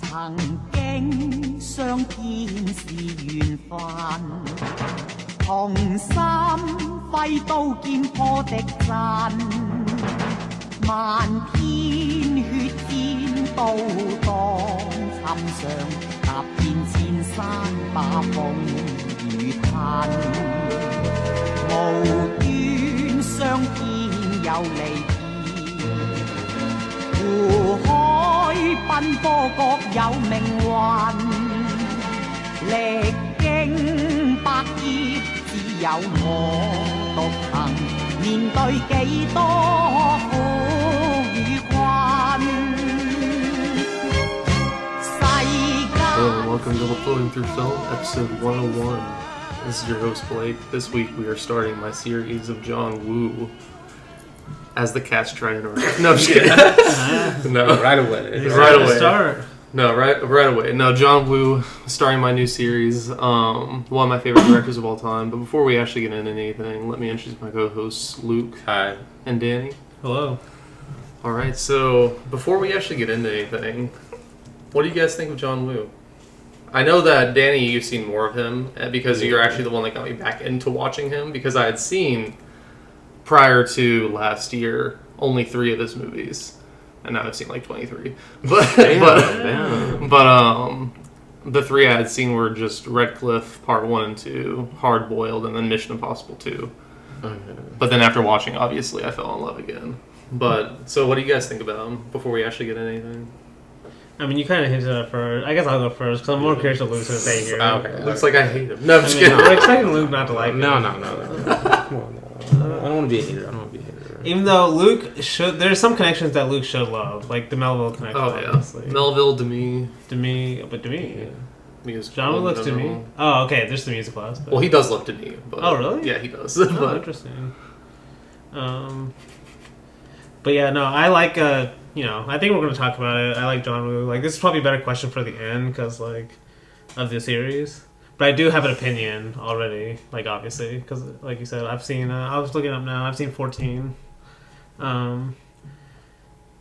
曾經相見是緣分，同心揮刀劍破敵陣，漫天血濺刀當尋常，踏遍千山把風雨吞，無端相見又離別。湖海奔波各有命運，歷經百劫只有我獨行，面對幾多苦與困。Hello and welcome to Floating Through Film, episode 101. This is your host Blake. This week we are starting my series of John Woo. As the cat's trying to interrupt. No, I'm just kidding. No, right away. Right away. Start. No, right away. No, John Woo starting my new series. One of my favorite directors of all time. But before we actually get into anything, let me introduce my co-hosts, Luke. Hi. And Danny. Hello. All right. So before we actually get into anything, what do you guys think of John Woo? I know that Danny, you've seen more of him because you're actually the one that got me back into watching him because I had seen. Prior to last year, only 3 of his movies, and now I've seen like 23. But the 3 I had seen were just Red Cliff Part 1 and 2, Hard Boiled, and then Mission Impossible 2. But then after watching, obviously, I fell in love again. But so, what do you guys think about him before we actually get into anything? I mean, you kind of hinted at first. I guess I'll go first because I'm more curious what Luke's going to say here. Okay. Looks like I hate him. No, I'm just kidding. I'm expecting Luke not to like him. No. Come on, no. I don't want to be a hater. Even though Luke should, there's some connections that Luke should love, like the Melville connection. Oh yeah, obviously. Melville, Demi. Yeah. John Woo looks Demi. Oh, okay. There's the music class. Well, he does love Demi. But, oh, really? Yeah, he does. Oh, interesting. But yeah, no, I like. I think we're going to talk about it. I like John Woo. Like, this is probably a better question for the end because of the series. But I do have an opinion already, obviously, because, like you said, I've seen, I was looking up now, I've seen 14. My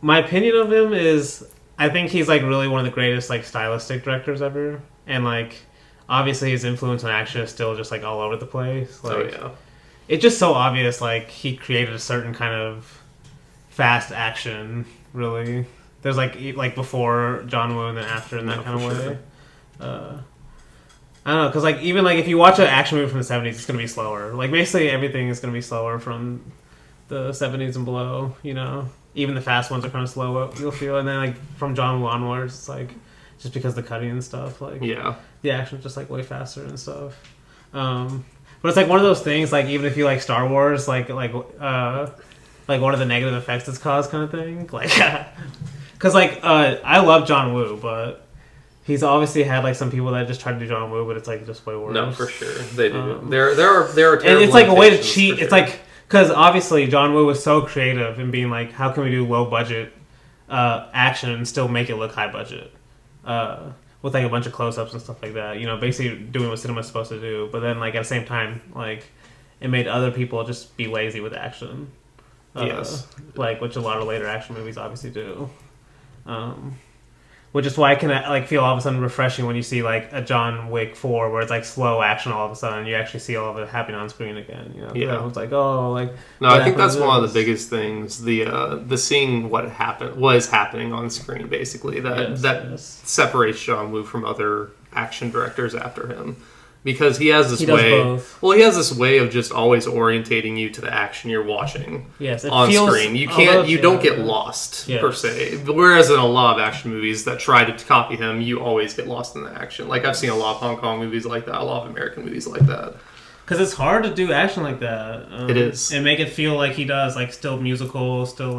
opinion of him is, I think he's, really one of the greatest, stylistic directors ever. And, obviously his influence on action is still just, all over the place. Oh, yeah. It's just so obvious, he created a certain kind of fast action, really. There's, before John Woo and then after in that kind of way. Sure. I don't know, because even if you watch an action movie from the 70s, it's going to be slower. Basically everything is going to be slower from the 70s and below, Even the fast ones are kind of slow, you'll feel. And then from John Woo onwards, it's just because of the cutting and stuff, yeah. The action's just way faster and stuff. But it's one of those things, even if you like Star Wars, one of the negative effects it's caused kind of thing. Because I love John Woo, but he's obviously had some people that just try to do John Woo, but it's just way worse. No, for sure they do. There are terrible. And it's a way to cheat. Sure. It's because obviously John Woo was so creative in being how can we do low budget action and still make it look high budget with a bunch of close ups and stuff like that. Basically doing what cinema's supposed to do. But then at the same time, it made other people just be lazy with action. Yes. Which a lot of later action movies obviously do. Which is why I can feel all of a sudden refreshing when you see a John Wick 4 where it's slow action all of a sudden you actually see all of it happening on screen again. Yeah. It's No, I think that's one of the biggest things. The seeing what is happening on screen basically that separates John Woo from other action directors after him. Because he has this he has this way of just always orientating you to the action you're watching on screen. You don't get lost per se. Whereas in a lot of action movies that try to copy him, you always get lost in the action. I've seen a lot of Hong Kong movies like that, a lot of American movies like that. Because it's hard to do action like that. It is. And make it feel like he does, still musical, still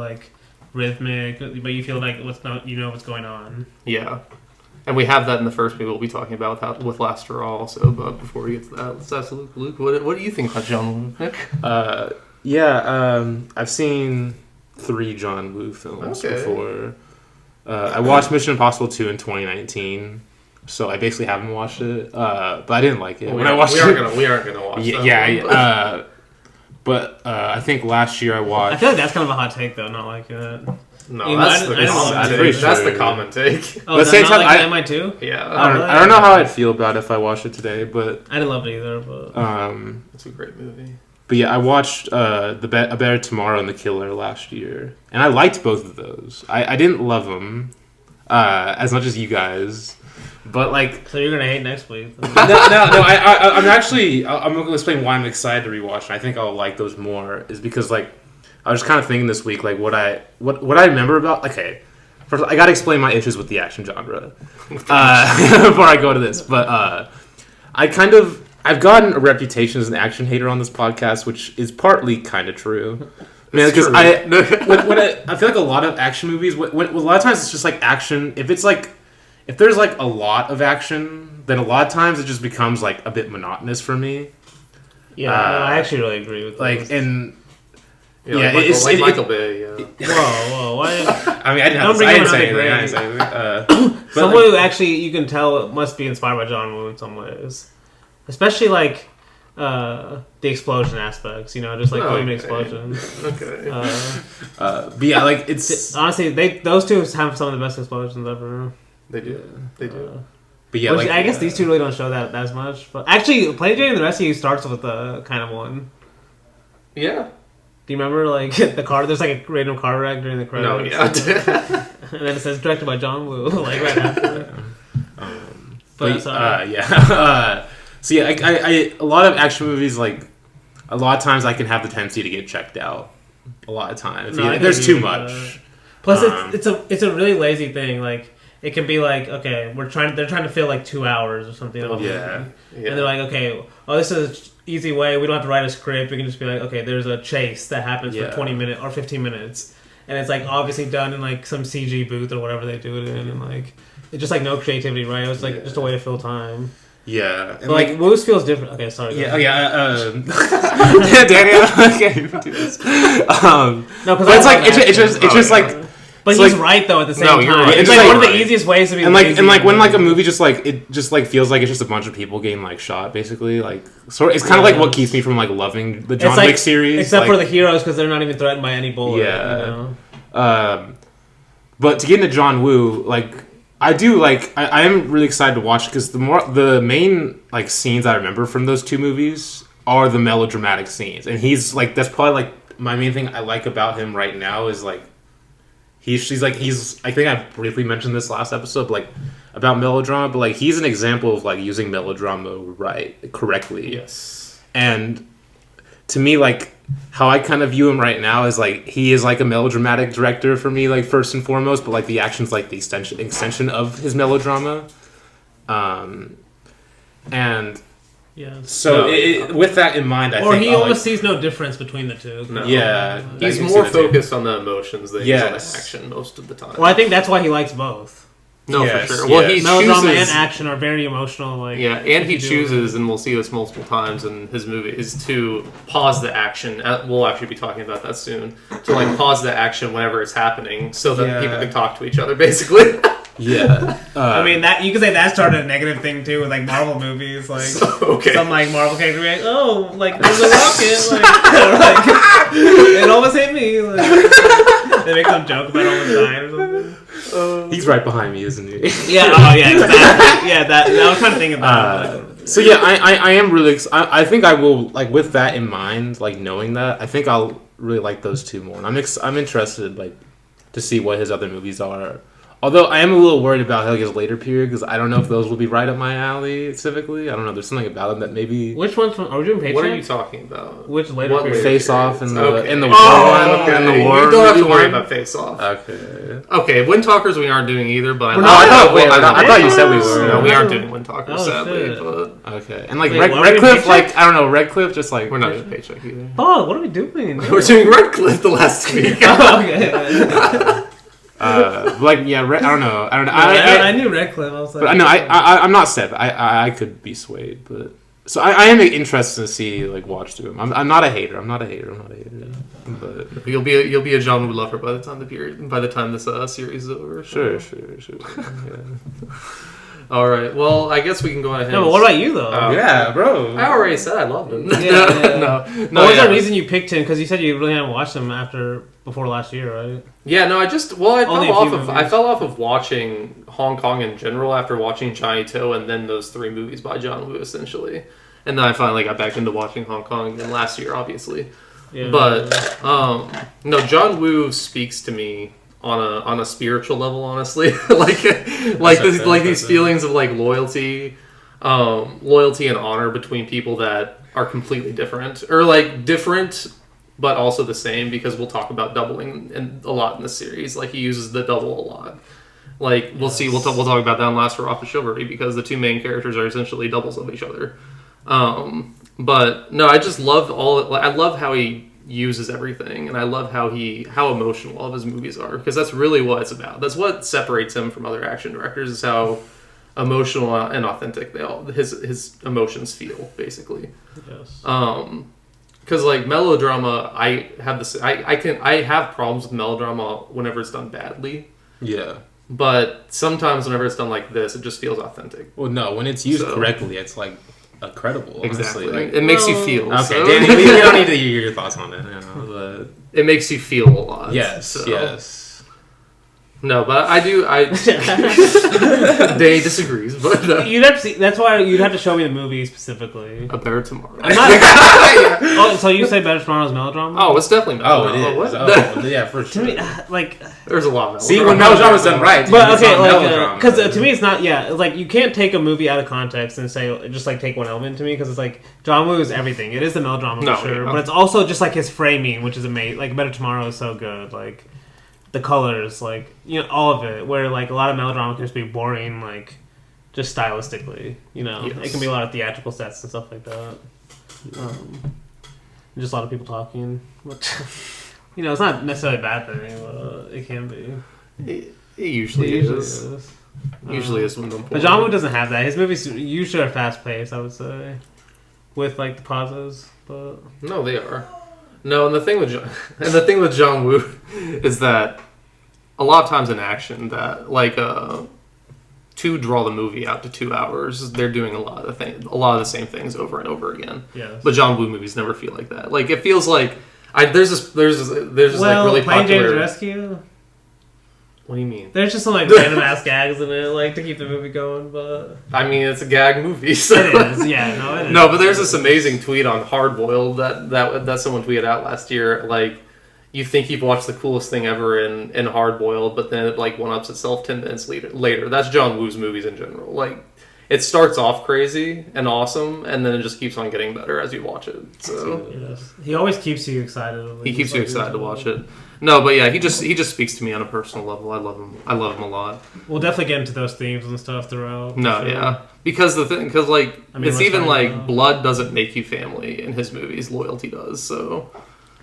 rhythmic, but you feel what's going on. Yeah. And we have that in the first movie we'll be talking about with Last Hurrah also. But before we get to that, let's ask Luke, what do you think about John Woo? I've seen 3 John Woo films before. I watched Mission Impossible 2 in 2019, so I basically haven't watched it. But I didn't like it. We aren't gonna watch that. Yeah. But I think last year I watched. I feel like that's kind of a hot take, though. Not like it. No, that's the common take. That's the common take. Oh, that's not like that, too? Yeah. I don't know how I'd feel about it if I watched it today, but I didn't love it either. But it's a great movie. But yeah, I watched A Better Tomorrow and The Killer last year, and I liked both of those. I didn't love them as much as you guys, but like. So you're gonna hate next week? no. I'm gonna explain why I'm excited to rewatch. And I think I'll like those more. Is because like I was kind of thinking this week, like what I remember about. Okay, first I gotta explain my issues with the action genre before I go to this. But I've gotten a reputation as an action hater on this podcast, which is partly kind of true. I mean, because I feel like a lot of action movies, a lot of times it's just like action. If there's like a lot of action, then a lot of times it just becomes like a bit monotonous for me. Yeah, I actually really agree with that. Like and. Yeah, like Michael Bay. Yeah. Whoa! What? I mean, I didn't say anything. Someone who actually you can tell must be inspired by John Woo in some ways, especially like the explosion aspects. You know, just like flaming explosions. Okay. But yeah, like it's honestly those two have some of the best explosions ever. They do. They do. But yeah, I guess these two really don't show that as much. But actually, Plain Jane and the Rescue starts with the kind of one. Yeah. Do you remember, like, the car? There's, like, a random car wreck during the credits. No, yeah. And then it says directed by John Woo, like, right after. So, yeah, I a lot of action movies, like, a lot of times I can have the tendency to get checked out. A lot of times. There's too much. Plus, it's a really lazy thing. Like, it can be like, okay, they're trying to fill, like, 2 hours or something. Yeah. And they're like, okay, this is easy way. We don't have to write a script. We can just be like, okay, there's a chase that happens for 20 minutes or 15 minutes, and it's like obviously done in like some CG booth or whatever they do it in, and like it's just like no creativity, right? It was like just a way to fill time. Yeah, and but, like Woo's feels different. Okay, sorry. Daniel, okay, do this. No, because it's like it's just like. But he's like, right though at the same time. Right. It's like one of the easiest ways to be lazy. And like when like a movie just like it just like feels like it's just a bunch of people getting like shot basically like sort it's kind of like what keeps me from like loving the John Wick series except for the heroes because they're not even threatened by any bullet. Yeah. You know? But to get into John Woo, like I am really excited to watch because the main like scenes I remember from those two movies are the melodramatic scenes, and he's like that's probably like my main thing I like about him right now is like. He's I think I briefly mentioned this last episode, but like about melodrama, but like he's an example of like using melodrama correctly. Yes. And to me, like how I kind of view him right now is like he is like a melodramatic director for me, like first and foremost, but like the action's like the extension of his melodrama. And so with that in mind, I think... he almost sees no difference between the two. No. Yeah. He's more focused on the emotions than he's on the action most of the time. Well, I think that's why he likes both. No, for sure. Well, he melodrama chooses... and action are very emotional. Like and he chooses, and we'll see this multiple times in his movie, is to pause the action. We'll actually be talking about that soon. To like pause the action whenever it's happening so that people can talk to each other, basically. Yeah, I mean that you could say that started a negative thing too with like Marvel movies, like some like Marvel character be like, like there's a rocket, like it almost hit me. Like, they make some joke about almost dying or something. He's right behind me, isn't he? Yeah, exactly. Yeah, that I was trying to think about. So yeah, I am really. I think I will like with that in mind, like knowing that. I think I'll really like those two more. And I'm interested like to see what his other movies are. Although I am a little worried about like his later period because I don't know if those will be right up my alley specifically. I don't know. There's something about them that maybe. Which one's from? Are we doing Paycheck? What are you talking about? Which later period? Face Off and the war one. Okay. And the war. You don't have to worry about Face Off. Okay. Wind Talkers we aren't doing either, but I thought you said we were. No, we aren't doing Wind Talkers sadly. But okay. And like Redcliffe, like I don't know, Redcliffe just like we're not doing Paycheck either. Oh, what are we doing? We're doing Redcliffe the last week. Okay. I don't know. I knew Redcliffe. I was like, but no, I'm not set. I could be swayed, but so I am interested to see watch through him. I'm not a hater. I'm not a hater. But you'll be a John Woo lover by the time this series is over. Sure. Yeah. All right. Well, I guess we can go ahead. No, but what about you though? Yeah, bro. I already said I loved him. Yeah. No. What was the reason you picked him? Because you said you really hadn't watched him before last year, right? Yeah, no, I Only a few I movies. fell off of watching Hong Kong in general after watching Johnny To and then those 3 movies by John Woo essentially. And then I finally got back into watching Hong Kong again last year, obviously. Yeah. But no, John Woo speaks to me on a spiritual level, honestly. These feelings of like loyalty and honor between people that are completely different, or like different but also the same, because we'll talk about doubling a lot in the series. Like, he uses the double a lot. Like, we'll see. We'll talk about that in Last Hurrah for Chivalry, because the 2 main characters are essentially doubles of each other. But no, I just love I love how he uses everything, and I love how emotional all of his movies are, because that's really what it's about. That's what separates him from other action directors, is how emotional and authentic his emotions feel, basically. Yes. Because like melodrama, I have problems with melodrama whenever it's done badly. Yeah. But sometimes whenever it's done like this, it just feels authentic. Well, no, when it's used correctly, it's like credible. Exactly. Honestly. Like, it makes you feel. Okay, So. Danny, we don't need to hear your thoughts on it. You know, but It makes you feel a lot. yes, so. yes. No, but Day disagrees, but You'd have to see, that's why you'd have to show me the movie specifically. A Better Tomorrow. I'm not. Oh, so you say Better Tomorrow's melodrama? Oh, it's definitely Oh, melodrama. it What? is. Oh, yeah, for To sure. me, like, There's a lot of melodrama. See, when melodrama's done right, but it's okay, not melodrama. because to me it's not. Yeah, like you can't take a movie out of context and say just like take one element to me, because it's like John Woo is everything. It is the melodrama No, for sure, yeah. but it's also just like his framing, which is amazing. Like Better Tomorrow is so good. Like the colors, like all of it. Where like a lot of melodrama can just be boring, like just stylistically. Yes. It can be a lot of theatrical sets and stuff like that. Just a lot of people talking, which it's not necessarily a bad thing, but it can be. It usually is. Usually is when the But John Woo doesn't have that. His movies usually are fast paced, I would say, with like the pauses. But No, they are. No, and the thing with John Woo is that a lot of times in action, that like to draw the movie out to 2 hours, they're doing a lot of the same things over and over again. yes. But John Woo movies never feel like that. Like, it feels like there's this like really Plain James popular. Rescue. What do you mean? There's just some like random ass gags in it, like to keep the movie going. But I mean, it's a gag movie. So. it is, yeah, no, it is. No, but there's this amazing tweet on Hard Boiled that someone tweeted out last year. Like, you think you've watched the coolest thing ever in Hard Boiled, but then it like one-ups itself 10 minutes later. That's John Woo's movies in general. Like, it starts off crazy and awesome, and then it just keeps on getting better as you watch it. So Yes. He always keeps you excited. he keeps you excited to watch it. No, but yeah, he just speaks to me on a personal level. I love him a lot. We'll definitely get into those themes and stuff throughout. No, for sure. yeah. Because like, I mean, it's let's even find like out. blood doesn't make you family in his movies. Loyalty does. So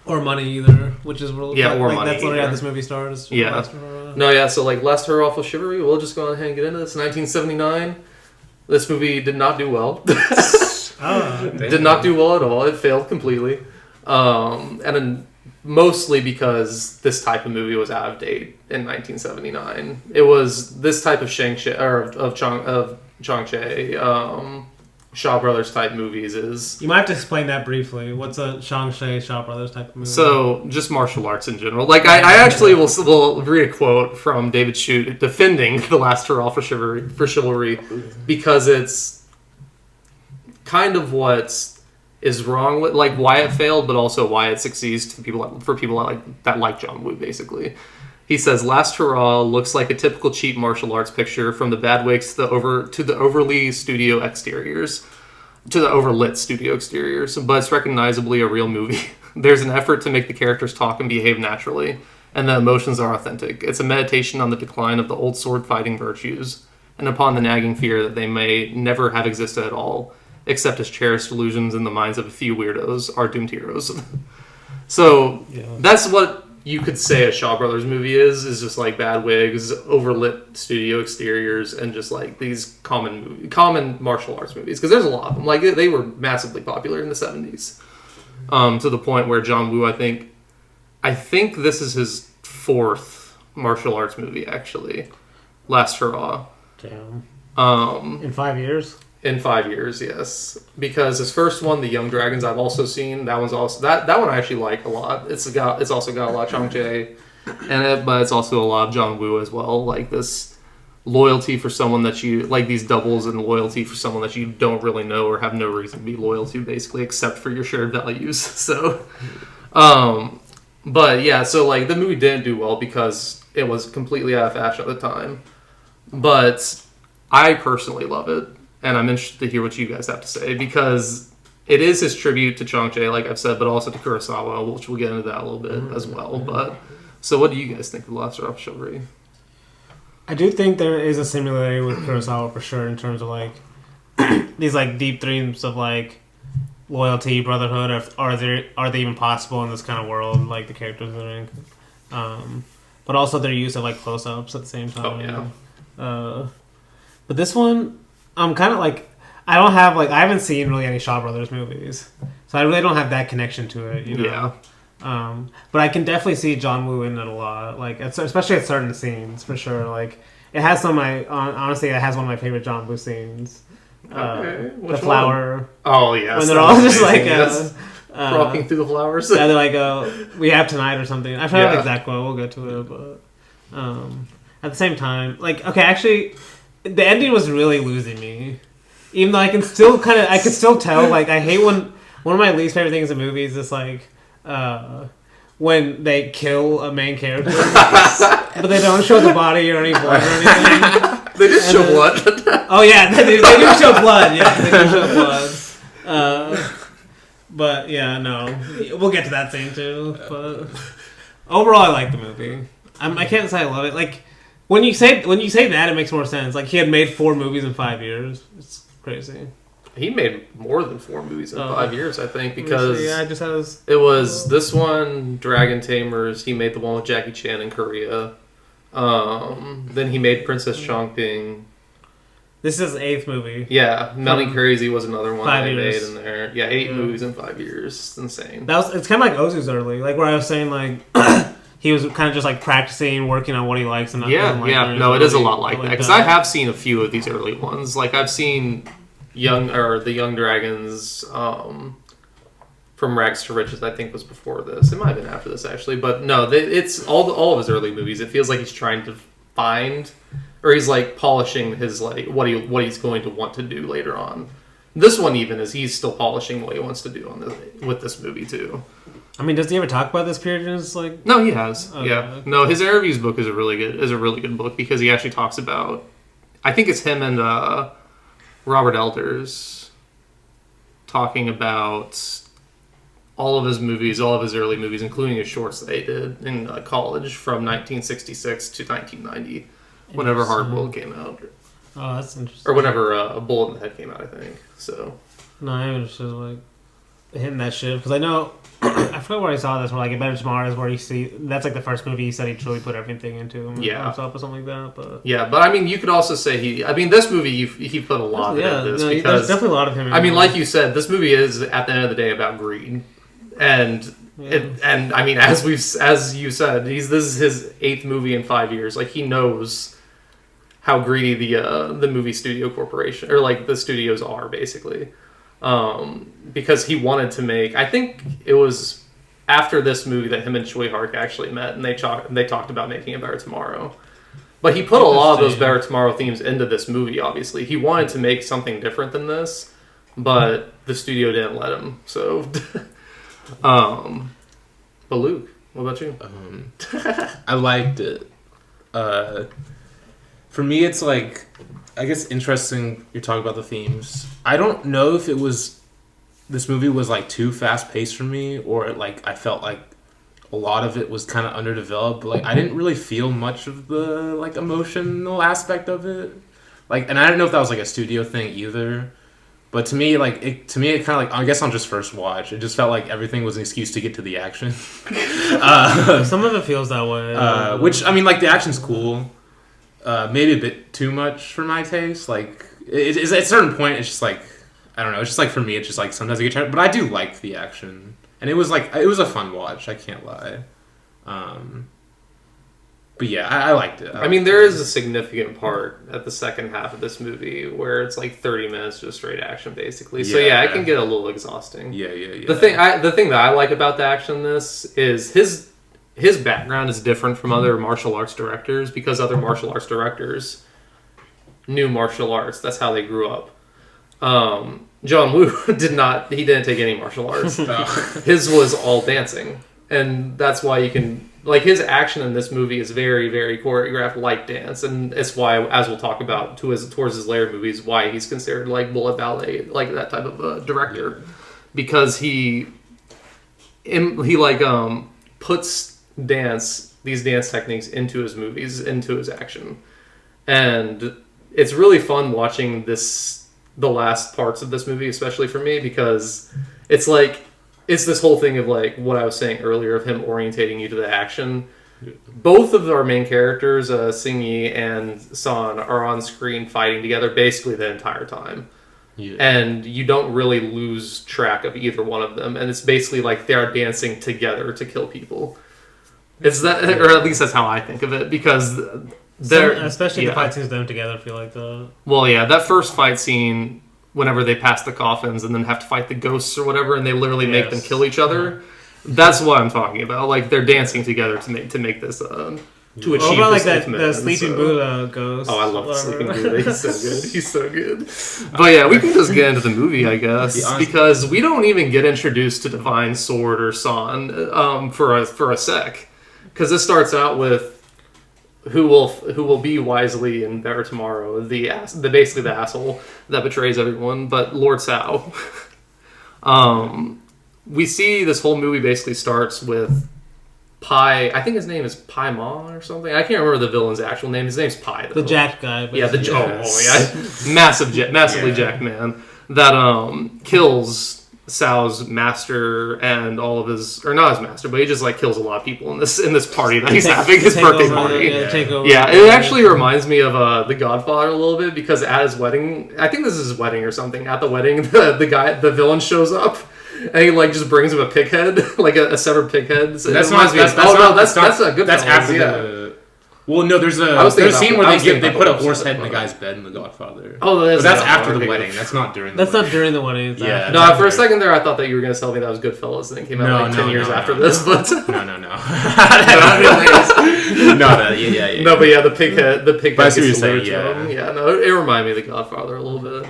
Or money either, which is really Yeah, or like, money that's literally how either. this movie starts. Yeah. Last Hurrah. no, yeah. So like Last Hurrah for Chivalry. We'll just go ahead and get into this. 1979. This movie did not do well. Oh, Did not do well at all. It failed completely. And then mostly because this type of movie was out of date in 1979. It was this type of Chang-Che, Shaw Brothers type movies is. you might have to explain that briefly. What's a Shang-Chi Shaw Brothers type of movie? So, just martial arts in general. Like, I actually will read a quote from David Shute defending The Last Hurrah for Chivalry, because it's kind of what is wrong with, like, why it failed, but also why it succeeds for people that like John Woo, basically. He says, Last Hurrah looks like a typical cheap martial arts picture, from the bad wigs to the overlit studio exteriors, but it's recognizably a real movie. There's an effort to make the characters talk and behave naturally, and the emotions are authentic. It's a meditation on the decline of the old sword-fighting virtues, and upon the nagging fear that they may never have existed at all, except as cherished illusions in the minds of a few weirdos, are doomed heroes. So, that's what you could say a Shaw Brothers movie is just like bad wigs, overlit studio exteriors, and just like these common martial arts movies. Because there's a lot of them. Like, they were massively popular in the 70s. To the point where John Woo, I think this is his 4th martial arts movie, actually. Last Hurrah. Damn. In 5 years? In 5 years, yes. Because his first one, The Young Dragons, I've also seen. That one's also that one I actually like a lot. It's also got a lot of Chong Jae in it, but it's also a lot of John Woo as well. Like this loyalty for someone that you like, these doubles and loyalty for someone that you don't really know or have no reason to be loyal to, basically, except for your shared values. So, but yeah, so like the movie didn't do well because it was completely out of fashion at the time. But I personally love it. And I'm interested to hear what you guys have to say, because it is his tribute to Chong Jae, like I've said, but also to Kurosawa, which we'll get into that a little bit as well. But so, what do you guys think of Last Hurrah, Chivalry? I do think there is a similarity with Kurosawa for sure in terms of like these like deep themes of like loyalty, brotherhood. Are they even possible in this kind of world? Like the characters are in, but also their use of like close-ups at the same time. Oh yeah. But this one, I'm kind of like, I haven't seen really any Shaw Brothers movies, so I really don't have that connection to it, you know? Yeah. But I can definitely see John Woo in it a lot, like especially at certain scenes, for sure. Like, it has some of my, honestly, it has one of my favorite John Woo scenes. Okay. The flower. One? Oh, yes. When they're all just like, walking through the flowers. Yeah, they're like, we have tonight or something. I forgot the exact quote, we'll get to it, but at the same time, like, okay, actually, the ending was really losing me. Even though I can still tell, like, I hate one of my least favorite things in movies is, like, when they kill a main character, but they don't show the body or any blood or anything. They just show blood. Oh, yeah, they do show blood. Yeah, they do show blood. But, yeah, no. We'll get to that scene, too. But overall, I like the movie. I can't say I love it. Like, When you say that, it makes more sense. Like, he had made 4 movies in 5 years. It's crazy. He made more than 4 movies in 5 years, I think, because yeah, I just had his... it was this one, Dragon Tamers. He made the one with Jackie Chan in Korea. Then he made Princess Chongping. This is his 8th movie. Yeah, Melanie Crazy was another one that he made in there. Yeah, 8 Yeah. movies in 5 years. It's insane. It's kind of like Ozu's early, like where I was saying like. He was kind of just like practicing, working on what he likes, and not no, it is a lot like that, because I have seen a few of these early ones. Like I've seen the Young Dragons from Rags to Riches. I think was before this. It might have been after this actually, but no, it's all of his early movies. It feels like he's trying to find, or he's like polishing his like what he's going to want to do later on. This one even he's still polishing what he wants to do with this movie too. I mean, does he ever talk about this period? It's like no, he has. Okay. Yeah, no, his interviews book is a really good book because he actually talks about. I think it's him and Robert Elders talking about all of his movies, all of his early movies, including his shorts that he did in college from 1966 to 1990, whenever Hard Boiled came out. Oh, that's interesting. Or whenever A Bullet in the Head came out, I think. So. No, I'm interested like hitting that shit because I know. I forgot where I saw this. Where like A Better Tomorrow is where you see that's like the first movie he said he truly put everything into himself or something like that. But yeah, but I mean, you could also say this movie he put a lot into this because there's definitely a lot of him. I mean, like you said, this movie is at the end of the day about greed, and I mean, as you said, this is his 8th movie in 5 years. Like he knows how greedy the movie studio corporation or like the studios are basically. Because he wanted to make. I think it was after this movie that him and Choi Hark actually met, and they talked about making A Better Tomorrow. But he put a lot of those Better Tomorrow themes into this movie. Obviously, he wanted to make something different than this, but the studio didn't let him. So, but Luke, what about you? I liked it. For me, it's like. I guess interesting you're talking about the themes. I don't know if this movie was like too fast paced for me or like I felt like a lot of it was kind of underdeveloped. But, like I didn't really feel much of the like emotional aspect of it. Like, and I don't know if that was like a studio thing either. But to me, it kind of like I guess on just first watch, it just felt like everything was an excuse to get to the action. Some of it feels that way. Which I mean, like the action's cool. Maybe a bit too much for my taste. Like, at a certain point, it's just like, I don't know. It's just like, for me, it's just like, sometimes I get tired. But I do like the action. And it was a fun watch. I can't lie. But yeah, I liked it. I mean, there is a significant part at the second half of this movie where it's like 30 minutes just straight action, basically. So yeah, it can get a little exhausting. Yeah. The thing that I like about the action in this is his background is different from other martial arts directors because other martial arts directors knew martial arts. That's how they grew up. John Woo didn't take any martial arts. His was all dancing. And that's why you can, like, his action in this movie is very, very choreographed like dance. And it's why, as we'll talk about towards his later movies, why he's considered like bullet ballet, like that type of director. Because he puts these dance techniques into his movies, into his action. And it's really fun watching the last parts of this movie, especially for me, because it's like, it's this whole thing of like what I was saying earlier of him orientating you to the action. Both of our main characters, Sing Yi and San, are on screen fighting together basically the entire time. Yeah. And you don't really lose track of either one of them. And it's basically like they are dancing together to kill people. It's that, or at least that's how I think of it, because especially the fight scenes of them together feel like the... Well, yeah, that first fight scene, whenever they pass the coffins and then have to fight the ghosts or whatever, and they literally make them kill each other. That's what I'm talking about. Like, they're dancing together to make this to achieve about this like the Sleeping Buddha ghost. Oh, I love the Sleeping Buddha. He's so good. He's so good. But yeah, we can just get into the movie, I guess, because we don't even get introduced to Divine Sword or San for a sec, because this starts out with who will be Wisely in Better Tomorrow, basically the asshole that betrays everyone, but Lord Sao. We see this whole movie basically starts with Pai. I think his name is Pai Ma or something. I can't remember the villain's actual name. His name's Pai, though. The jacked guy. Yeah, massively jacked man that kills Sao's master and all of his, or not his master, but he just like kills a lot of people in this party that he's having, his birthday party. Yeah, it actually reminds me of The Godfather a little bit, because at his wedding, I think this is his wedding or something. At the wedding, the villain shows up. And he like just brings him a pig head, like a severed pig head. So that's a good. That's after the. Well, no, there's a scene where they put a horse head in the guy's bed in The Godfather. Oh, that's after the wedding. That's not during. That's not during the wedding. Yeah. No, for a second there, I thought that you were going to tell me that was Goodfellas, and it came out 10 years after this. But no. No, yeah. No, but yeah, the pig head gets delivered to him. Yeah, no, it reminded me of The Godfather a little bit.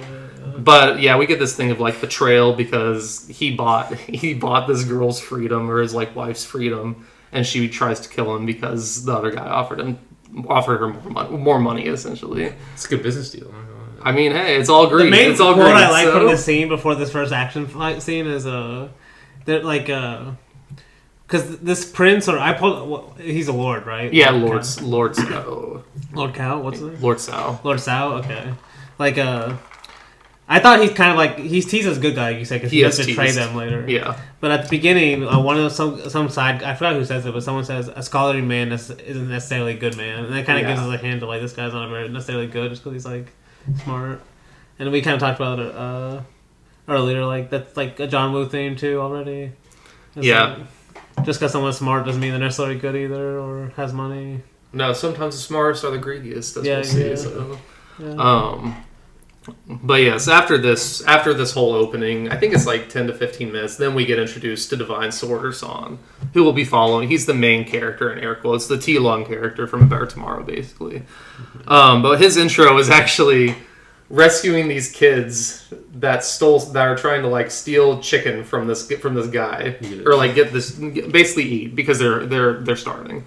But yeah, we get this thing of like betrayal because he bought this girl's freedom, or his like wife's freedom, and she tries to kill him because the other guy offered her more money essentially. It's a good business deal. I mean, hey, it's all greed. The main it's all quote greed, I like from this scene before this first action fight scene is they're like because this prince, he's a lord, right? Yeah, Lord Sao. Lord Cow, what's it? Lord Sao. Lord Sao, okay. Like I thought he's kind of like he's teased as a good guy, you say, because he does betray them later. Yeah. But at the beginning, one of some side, I forgot who says it, but someone says a scholarly man isn't necessarily a good man, and that kind of gives us a hint of like this guy's not very necessarily good just because he's like smart. And we kind of talked about it earlier, like that's like a John Woo theme too already. It's like, just because someone's smart doesn't mean they're necessarily good either or has money. No, sometimes the smartest are the greediest. As we'll see. So. Yeah. But yes, after this whole opening, I think it's like 10 to 15 minutes, then we get introduced to Divine Sword or San, who will be following. He's the main character in air quotes, the T-Long character from Better Tomorrow, basically. But his intro is actually rescuing these kids that are trying to like steal chicken from this guy, or like basically eat because they're starving.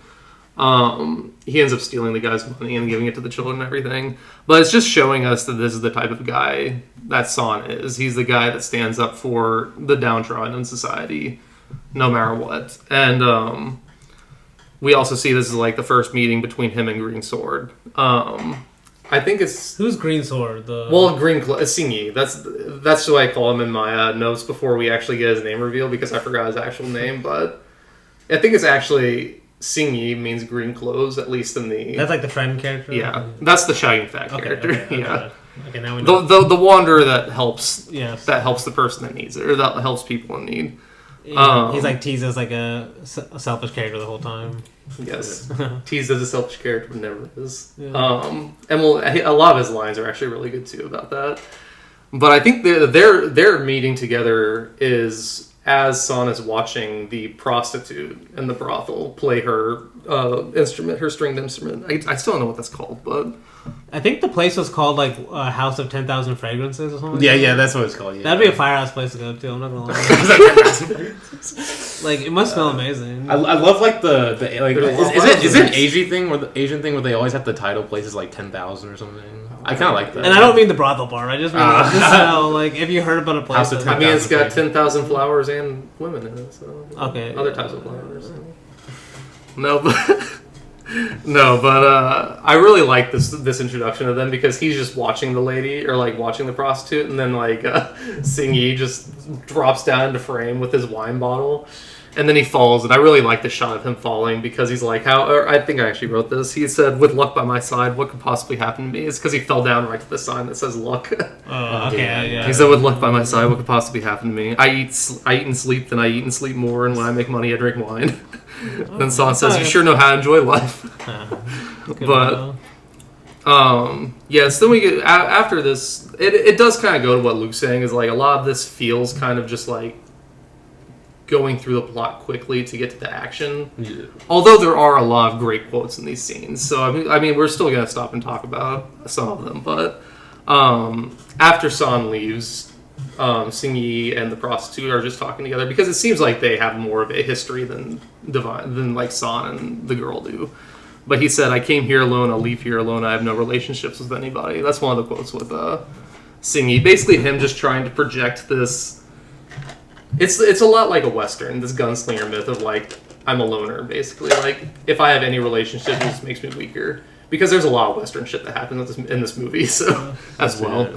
He ends up stealing the guy's money and giving it to the children and everything. But it's just showing us that this is the type of guy that San is. He's the guy that stands up for the downtrodden in society, no matter what. And we also see this is like the first meeting between him and Green Sword. I think it's... Who's Green Sword? Sing Yi. That's what I call him in my notes before we actually get his name revealed, because I forgot his actual name. But I think it's actually... Sing Yi means green clothes, at least in the... That's like the friend character? Yeah, that's the Shagging Fat character. Okay. Okay, now we know. The wanderer that helps yes. that helps the person that needs it, or that helps people in need. He's like teased as like a selfish character the whole time. Yes, teased as a selfish character, but never is. Yeah. And a lot of his lines are actually really good too about that. But I think their meeting together is as Son is watching the prostitute in the brothel play her instrument, her stringed instrument. I still don't know what that's called, but I think the place was called like House of 10,000 Fragrances or something. Yeah, that's what it's called. Yeah. That'd be a firehouse place to go to. I'm not gonna lie. Like it must smell amazing. I love like the like is it an Asian thing where they always have the title places like 10,000 or something. I kind of like that. And I don't mean the brothel bar. I just mean like, the smell. Like if you heard about a place, House of I mean it's got 10,000 flowers and women in it. So okay, other types of flowers. No, but I really like this introduction of them because he's just watching the lady or like watching the prostitute, and then like Sing Yi just drops down into frame with his wine bottle, and then he falls. And I really like the shot of him falling because he's like, I think I actually wrote this. He said, "With luck by my side, what could possibly happen to me?" It's because he fell down right to the sign that says "luck." Oh, okay, yeah. He said, "With luck by my side, what could possibly happen to me? I eat and sleep, then I eat and sleep more, and when I make money, I drink wine." Then Son says, "You sure know how to enjoy life." But yes, then we get after this. It does kind of go to what Luke's saying is like a lot of this feels kind of just like going through the plot quickly to get to the action. Yeah. Although there are a lot of great quotes in these scenes, so I mean we're still gonna stop and talk about some of them. But after Son leaves, Sing Yi and the prostitute are just talking together because it seems like they have more of a history than like Son and the girl do. But he said, "I came here alone. I'll leave here alone. I have no relationships with anybody." That's one of the quotes with Sing Yi. Basically, him just trying to project this. It's a lot like a Western, this gunslinger myth of like I'm a loner. Basically, like if I have any relationship, it just makes me weaker. Because there's a lot of Western shit that happens in this movie, so as well.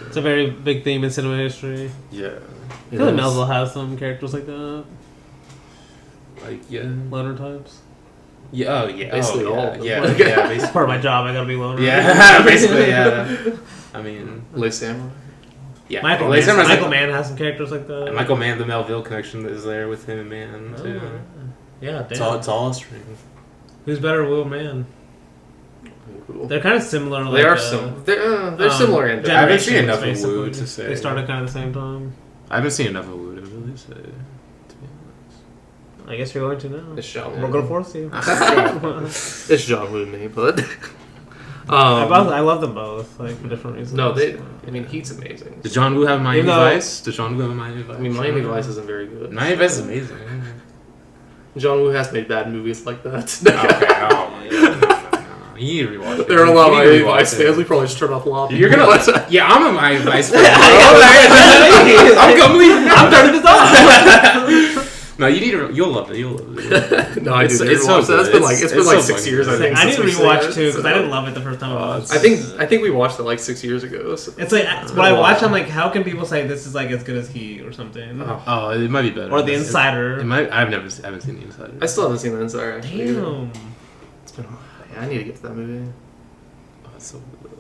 It's a very big theme in cinema history. Yeah. I feel like Melville has some characters like that. Like yeah. Loner types. Yeah. Oh yeah. Basically all. Yeah. Yeah. Basically. It's part of my job. I gotta be loner. Yeah. Basically. Yeah. I mean, Les Samurai. yeah. Michael Mann has some characters like that. And Michael Mann, the Melville connection is there with him and Mann too. Yeah, It's all a string. Who's better, Will or Mann? Cool. They're kind of similar. They like, are they're similar in I haven't seen generations, enough of basically. Wu to say. They started kind of the same time. I haven't seen enough of Wu to really say. To be honest. I guess you're going to now. It's John We're Woo. going to force you. It's John Woo to me, but I love them both, like for different reasons. no, I mean, Heat's amazing. Does John Woo have Miami Even though- Vice? Does John Woo have Miami Vice? I mean, Miami Vice isn't very good. Miami Vice is amazing. John Woo has made bad movies like that. Okay. Oh, yeah. You need to rewatch it. There are a lot of You need to Miami rewatch Vice it. fans. We probably just turn off Lobby. You're gonna. Yeah, I'm a Miami Vice fan. I'm turning this off. No, you need to. You'll love it. You'll love it. No, I do. It's so That's good. been like it's been It's like so 6 fucking years. I good. think. I need to since we rewatch said too because so. I didn't love it the first time I watched. I think we watched it like 6 years ago. So. It's like when I watch, I'm like, how can people say this is like as good as Heat or something, Oh, it might be better. or The Insider? It might. I haven't seen The Insider. I still haven't seen The Insider. Actually. Damn. It's been. Yeah, I need to get to that movie. Oh, it's so good.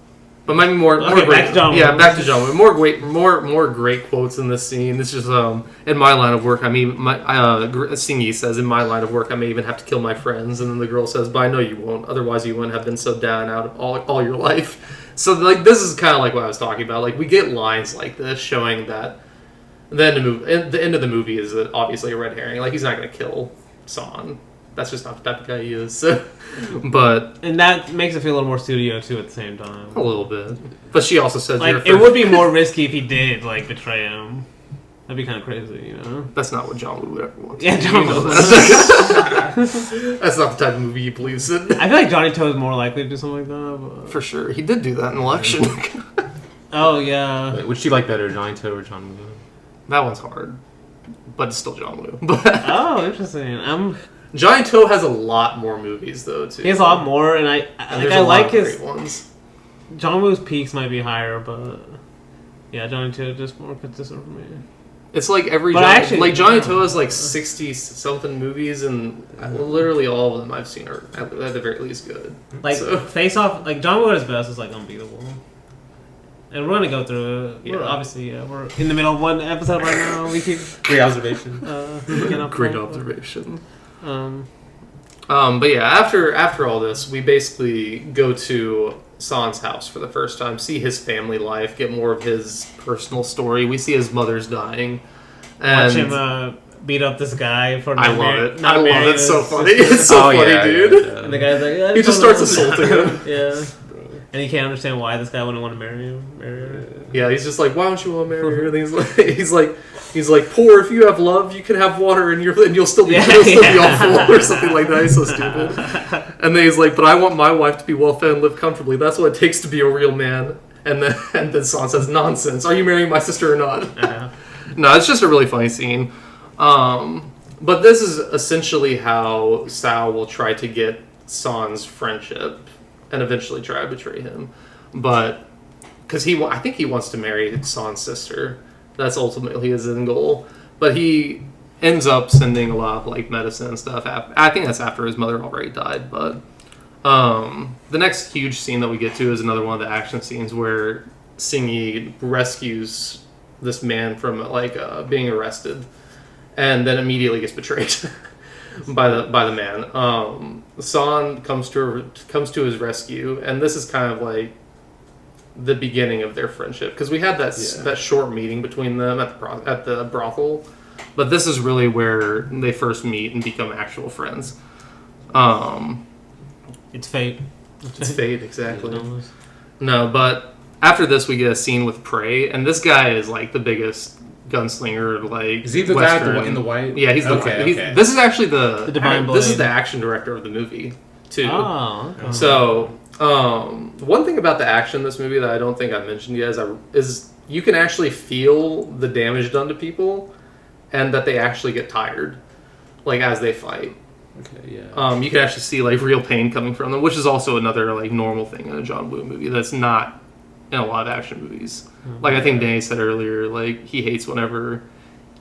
But maybe more Okay, great. back to John Woo. Yeah, back to John Woo. More great quotes in this scene. This is in my line of work. I mean, Sing Yi says, "In my line of work, I may even have to kill my friends." And then the girl says, "But I know you won't. Otherwise, you wouldn't have been so down and out all your life." So like this is kind of like what I was talking about. Like we get lines like this showing that the end of the movie is obviously a red herring. Like he's not going to kill Son. That's just not the type of guy he is. But And that makes it feel a little more studio too at the same time. a little bit. But she also says, "You're Like it would be more risky if he did like betray him. That'd be kind of crazy, you know? That's not what John Woo would ever want. Yeah, John Woo. That's not the type of movie he believes in. I feel like Johnny Toe is more likely to do something like that. But... For sure. He did do that in Election. Oh yeah. Wait, would she like better, Johnny Toe or John Woo? That one's hard. But it's still John Woo. But Oh, interesting. Johnny Toe has a lot more movies, though, too. He has a lot more, and There's I a lot like of his. great ones. John Woo's peaks might be higher, but yeah, Johnny Toe is just more consistent for me. It's like Johnny Toe has like 60-something movies, and literally all of them I've seen are at the very least good. Like So- Face Off, like John Woo at his best is like unbeatable. And we're gonna go through it. We're Yeah. obviously we're in the middle of one episode right now. We keep Great observation. picking up Great on- observation. Um, But yeah, after all this, we basically go to San's house for the first time, see his family life, get more of his personal story. We see his mother's dying, and watch him beat up this guy for I not love mar- it. not I love marrying it. So his funny. sister. It's so funny, dude. And the guy's like, He just starts assaulting him. Yeah. And he can't understand why this guy wouldn't want to marry her. Yeah, he's just like, why don't you want to marry her? And he's like, poor. If you have love, you can have water, and you'll still be awful or something like that. He's so stupid. And then he's like, but I want my wife to be well fed and live comfortably. That's what it takes to be a real man. And then San says, nonsense. Are you marrying my sister or not? Uh-huh. No, it's just a really funny scene. But this is essentially how Sao will try to get San's friendship and eventually try to betray him. But because I think he wants to marry San's sister. That's ultimately his end goal. But he ends up sending a lot of like medicine and stuff. I think that's after his mother already died. But the next huge scene that we get to is another one of the action scenes where Singi rescues this man from like being arrested, and then immediately gets betrayed by the man. San comes to his rescue, and this is kind of like the beginning of their friendship, because we had that short meeting between them at the brothel, but this is really where they first meet and become actual friends. It's fate. It's fate, exactly. Almost. No, but after this we get a scene with Prey, and this guy is like the biggest gunslinger. Like, Is he the Western. guy in the white? Yeah, he's the okay. This is actually the Divine this is Blade. the action director of the movie too. Oh, okay. So, one thing about the action in this movie that I don't think I mentioned yet is you can actually feel the damage done to people, and that they actually get tired, like as they fight. Okay, yeah. You can actually see like real pain coming from them, which is also another like normal thing in a John Woo movie that's not in a lot of action movies. Like I think Danny said earlier, like he hates whenever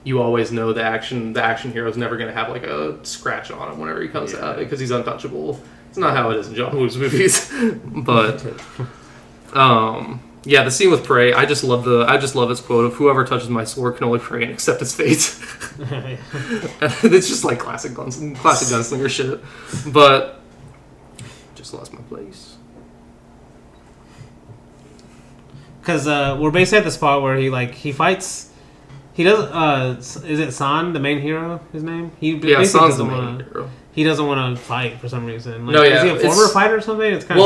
you always know the action hero is never going to have like a scratch on him whenever he comes out, because he's untouchable. It's not how it is in John Woo's movies. But yeah, the scene with Prey, I just love its quote of "Whoever touches my sword can only pray and accept its fate." It's just like classic gunslinger shit. But just lost my place. Because we're basically at the spot where he fights. He does. Is it San, the main hero? His name? San's the main hero. He doesn't want to fight for some reason. Like, No, yeah, is he a former fighter or something? It's kind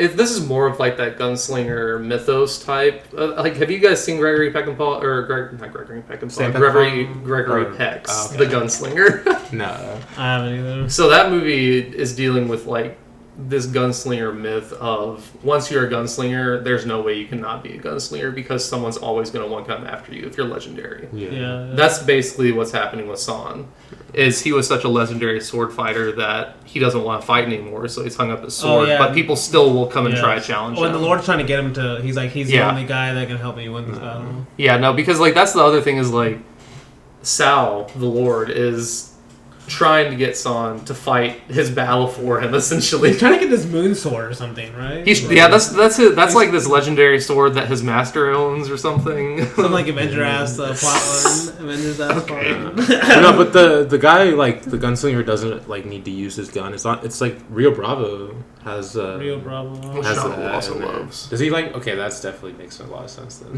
of this is more of like that gunslinger mythos type. Like, have you guys seen Gregory Peckinpah not Gregory Peckinpah? Gregory Peck's The Gunslinger. No. I haven't either. So that movie is dealing with like this gunslinger myth of once you're a gunslinger, there's no way you can not be a gunslinger, because someone's always going to want to come after you if you're legendary. Yeah. That's basically what's happening with San. Is he was such a legendary sword fighter that he doesn't want to fight anymore, so he's hung up his sword. But people still will come and try to challenge him. When the Lord's trying to get him to, he's the only guy that can help me win this battle. Yeah, no, because like that's the other thing is like Sao, the Lord, is trying to get San to fight his battle for him, essentially. He's trying to get this moon sword or something, right? That's it. That's like this legendary sword that his master owns or something. Some like Avenger ass plot line. Avengers ass plot line. No, but the guy, like the gunslinger, doesn't like need to use his gun. It's like Rio Bravo has Rio Bravo. has John Woo that also in there. loves. Does he like? Okay, that's definitely makes a lot of sense then.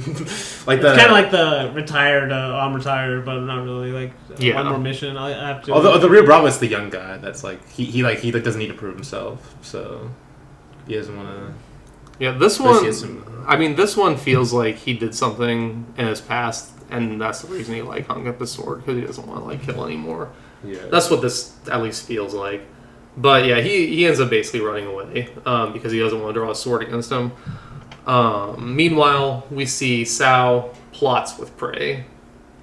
Like It's kind of like the retired. I'm retired, but not really. Like one more mission. I have to. Although the Rio Bravo is the young guy. That's like he doesn't need to prove himself, so he doesn't want to. Yeah, this one. I mean, this one feels like he did something in his past, and that's the reason he like hung up his sword, because he doesn't want to like kill anymore. Yeah, that's what this at least feels like. But yeah, he ends up basically running away because he doesn't want to draw a sword against him. Meanwhile, we see Sao plots with Prey,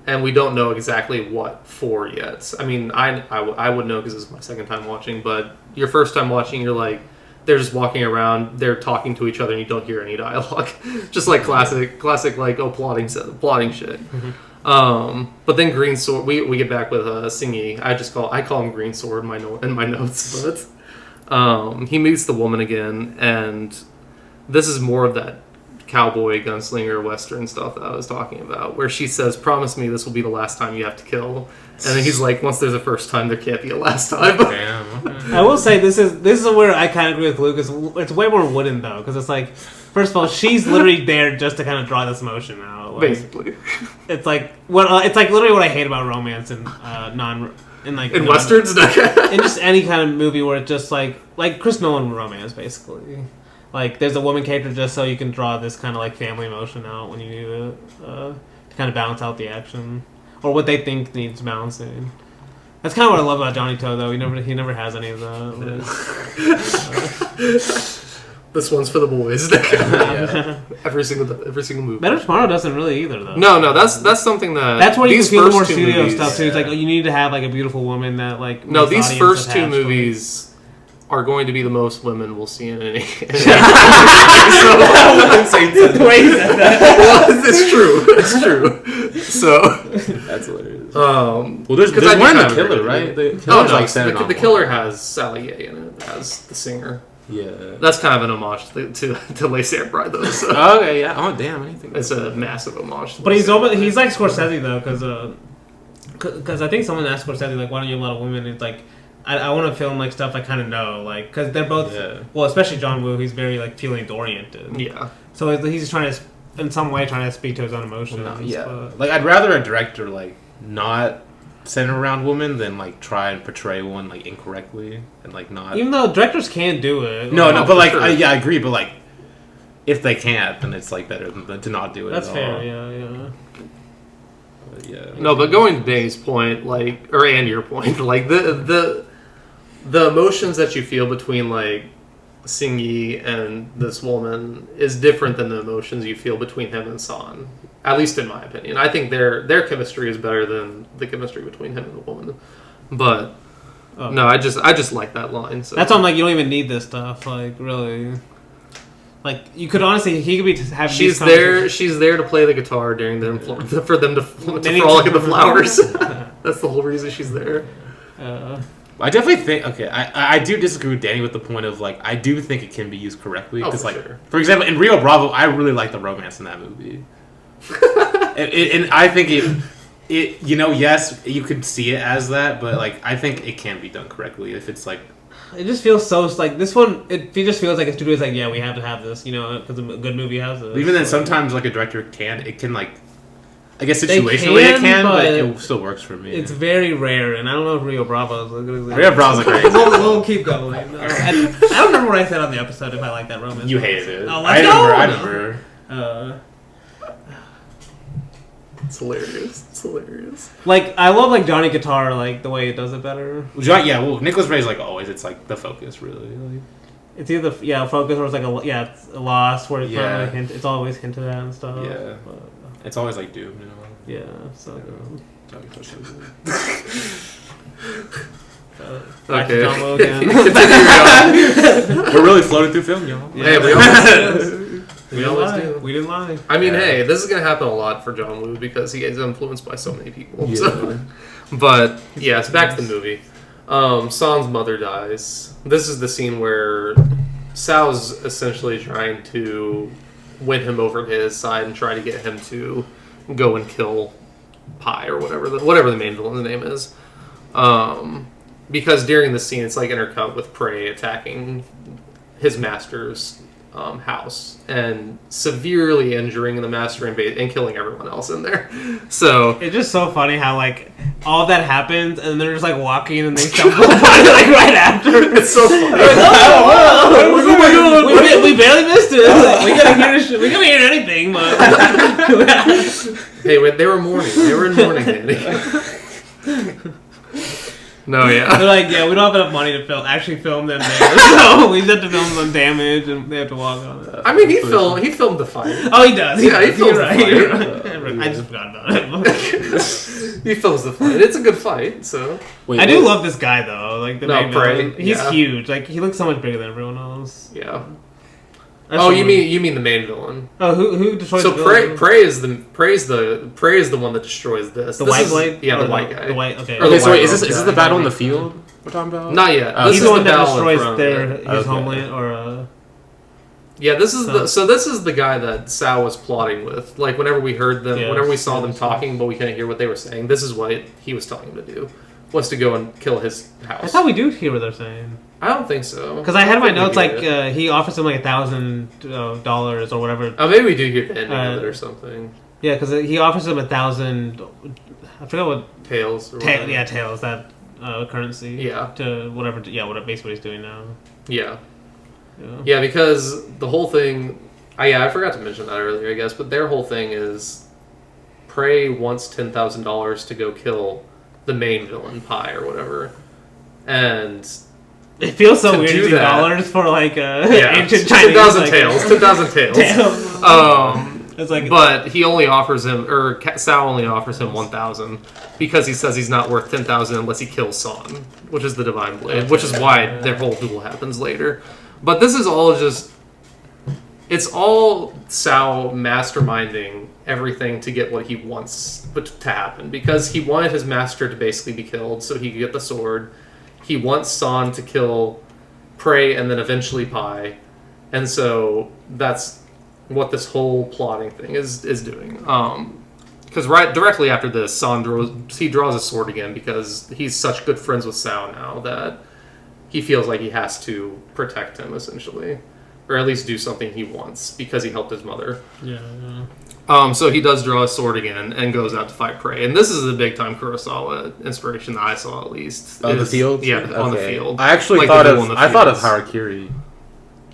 and we don't know exactly what for yet. I mean, I would know because this is my second time watching, but your first time watching, you're like, they're just walking around, they're talking to each other, and you don't hear any dialogue. Just like classic like plotting shit. Mm-hmm. But then Green Sword, we get back with Singi. I call him Green Sword in my notes, but he meets the woman again, and this is more of that cowboy gunslinger western stuff that I was talking about, where she says, "Promise me this will be the last time you have to kill," and then he's like, "Once there's a first time, there can't be a last time." Damn. Okay. I will say this is where I kind of agree with Lucas. It's way more wooden though, because it's like, first of all, she's literally there just to kind of draw this emotion out. Like, Basically, it's like it's like literally what I hate about romance and in westerns, in just any kind of movie where it's just like Chris Nolan romance, basically. Like, there's a woman character just so you can draw this kind of like family emotion out when you need it to kind of balance out the action or what they think needs balancing. That's kind of what I love about Johnny Toe, though. He never has any of that. This one's for the boys. Yeah. Every single movie. Better Tomorrow doesn't really either, though. No, that's something that that's where you can feel the more two studio movies, stuff too. It's like, oh, you need to have like a beautiful woman that like. No, these audience first two attached, movies are going to be the most women we'll see in any. The way you said that. Well, it's true. It's true. So That's hilarious. well, There's one in The Killer, right? The Killer has Sally Ye in it as the singer. Yeah. That's kind of an homage to Les Bride, though. So. Okay, yeah. Oh, damn. I didn't think It's a massive homage. But he's like Scorsese though, because I think someone asked Scorsese like, why don't you have a lot of women? And it's like, I want to film like stuff I kind of know, like, because they're both well, especially John Woo. He's very like feelings oriented. Yeah. So he's trying to, in some way, trying to speak to his own emotions. But, like, I'd rather a director like not center around women than like try and portray one like incorrectly and like not. Even though directors can do it. No, but like, sure. I agree. But like, if they can't, then it's like better than to not do it. That's at fair. all. Yeah. But, yeah. No, but going to Dave's point, like, and your point, like the emotions that you feel between like Sing Yi and this woman is different than the emotions you feel between him and San. At least in my opinion, I think their chemistry is better than the chemistry between him and the woman. But no, I just like that line. So. That's why I'm like, you don't even need this stuff. Like, really. Like, you could honestly, he could be having. She's there to play the guitar during them for them to frolic in the flowers. That's the whole reason she's there. I definitely think, okay, I do disagree with Danny with the point of, like, I do think it can be used correctly. Because, like, sure. For example, in Rio Bravo, I really like the romance in that movie. and I think it, you know, yes, you could see it as that, but, like, I think it can be done correctly if it's, like... It just feels so, like, this one, it just feels like a studio's like, yeah, we have to have this, you know, because a good movie has this. Even then, sometimes, like, a director can, like... I guess situationally it can, but it still works for me. It's very rare, and I don't know if Rio Bravo is a good example. Rio Bravo's great. We'll keep going. No, I don't remember what I said on the episode if I like that romance. You hated it. Oh, I remember. It's hilarious. Like, I love, like, Johnny Guitar, like, the way it does it better. Well, Nicolas Ray's, like, always, it's, like, the focus, really. Like, it's either, focus, or it's, like, it's a loss, where it's, it's always hinted at and stuff. Yeah. But, it's always, like, doomed, you know? Yeah, so good. Back to John Woo again. We're really floating through film, y'all. Yeah, we always do. We didn't lie. I mean, hey, this is going to happen a lot for John Woo because he is influenced by so many people. Yeah. So. But, yes, back to the movie. San's mother dies. This is the scene where Sao's essentially trying to win him over to his side and try to get him to go and kill Pai or whatever the main villain's name is. Because during the scene, it's like intercut with Prey attacking his master's house and severely injuring the master and killing everyone else in there. So it's just so funny how like all that happens and they're just like walking and they stumble upon it like right after. It's so funny. We barely missed it. Like, we gotta hear anything, but hey, they were mourning. They were in mourning, Danny. No, yeah. They're like, yeah, we don't have enough money to actually film them there, so we just have to film some damage and they have to walk on it. I mean, he filmed the fight. Oh, he does. Yeah, he filmed the fight. You're right. I just forgot about it. He films the fight. It's a good fight, so. Wait, I do love this guy though. Like the main Prey. villain. He's huge. Like he looks so much bigger than everyone else. Yeah. You mean the main villain? Oh, who destroys? So the villain? Prey is the one that destroys this. The white blade. Yeah, the white guy. The white. Okay. Okay, so wait, is this the battle in the field we're talking about? Not yet. He's the one that destroys his homeland, or. Yeah, this is the guy that Sal was plotting with. Like whenever we heard them, whenever we saw them talking, but we couldn't hear what they were saying. This is what he was telling him to do. Was to go and kill his house. I thought we do hear what they're saying. I don't think so. Because I had in my notes he offers him like $1,000 or whatever. Oh, maybe we do hear the ending of it or something. Yeah, because he offers him 1,000. I forgot what tails. Tails. That currency. Yeah. To whatever. Yeah, basically what he's doing now. Yeah. Yeah, because the whole thing. I forgot to mention that earlier, I guess, but their whole thing is Prey wants $10,000 to go kill the main villain, Pi or whatever, and it feels so weird using dollars for like ancient Chinese. 10,000 tails. 10,000 tails. It's like, but he only offers him, or Sal only offers him 1,000 because he says he's not worth 10,000 unless he kills Son, which is the Divine Blade, which is why their whole duel happens later. But this is all just. It's all Sal masterminding everything to get what he wants to happen. Because he wanted his master to basically be killed so he could get the sword. He wants San to kill Prey and then eventually Pi. And so that's what this whole plotting thing is doing. Because directly after this, San draws a sword again because he's such good friends with Sal now that he feels like he has to protect him, essentially. Or at least do something he wants because he helped his mother. Yeah. So he does draw a sword again and goes out to fight Prey. And this is the big time Kurosawa inspiration that I saw, at least. On the field? Yeah, on the field. I actually thought of Harakiri.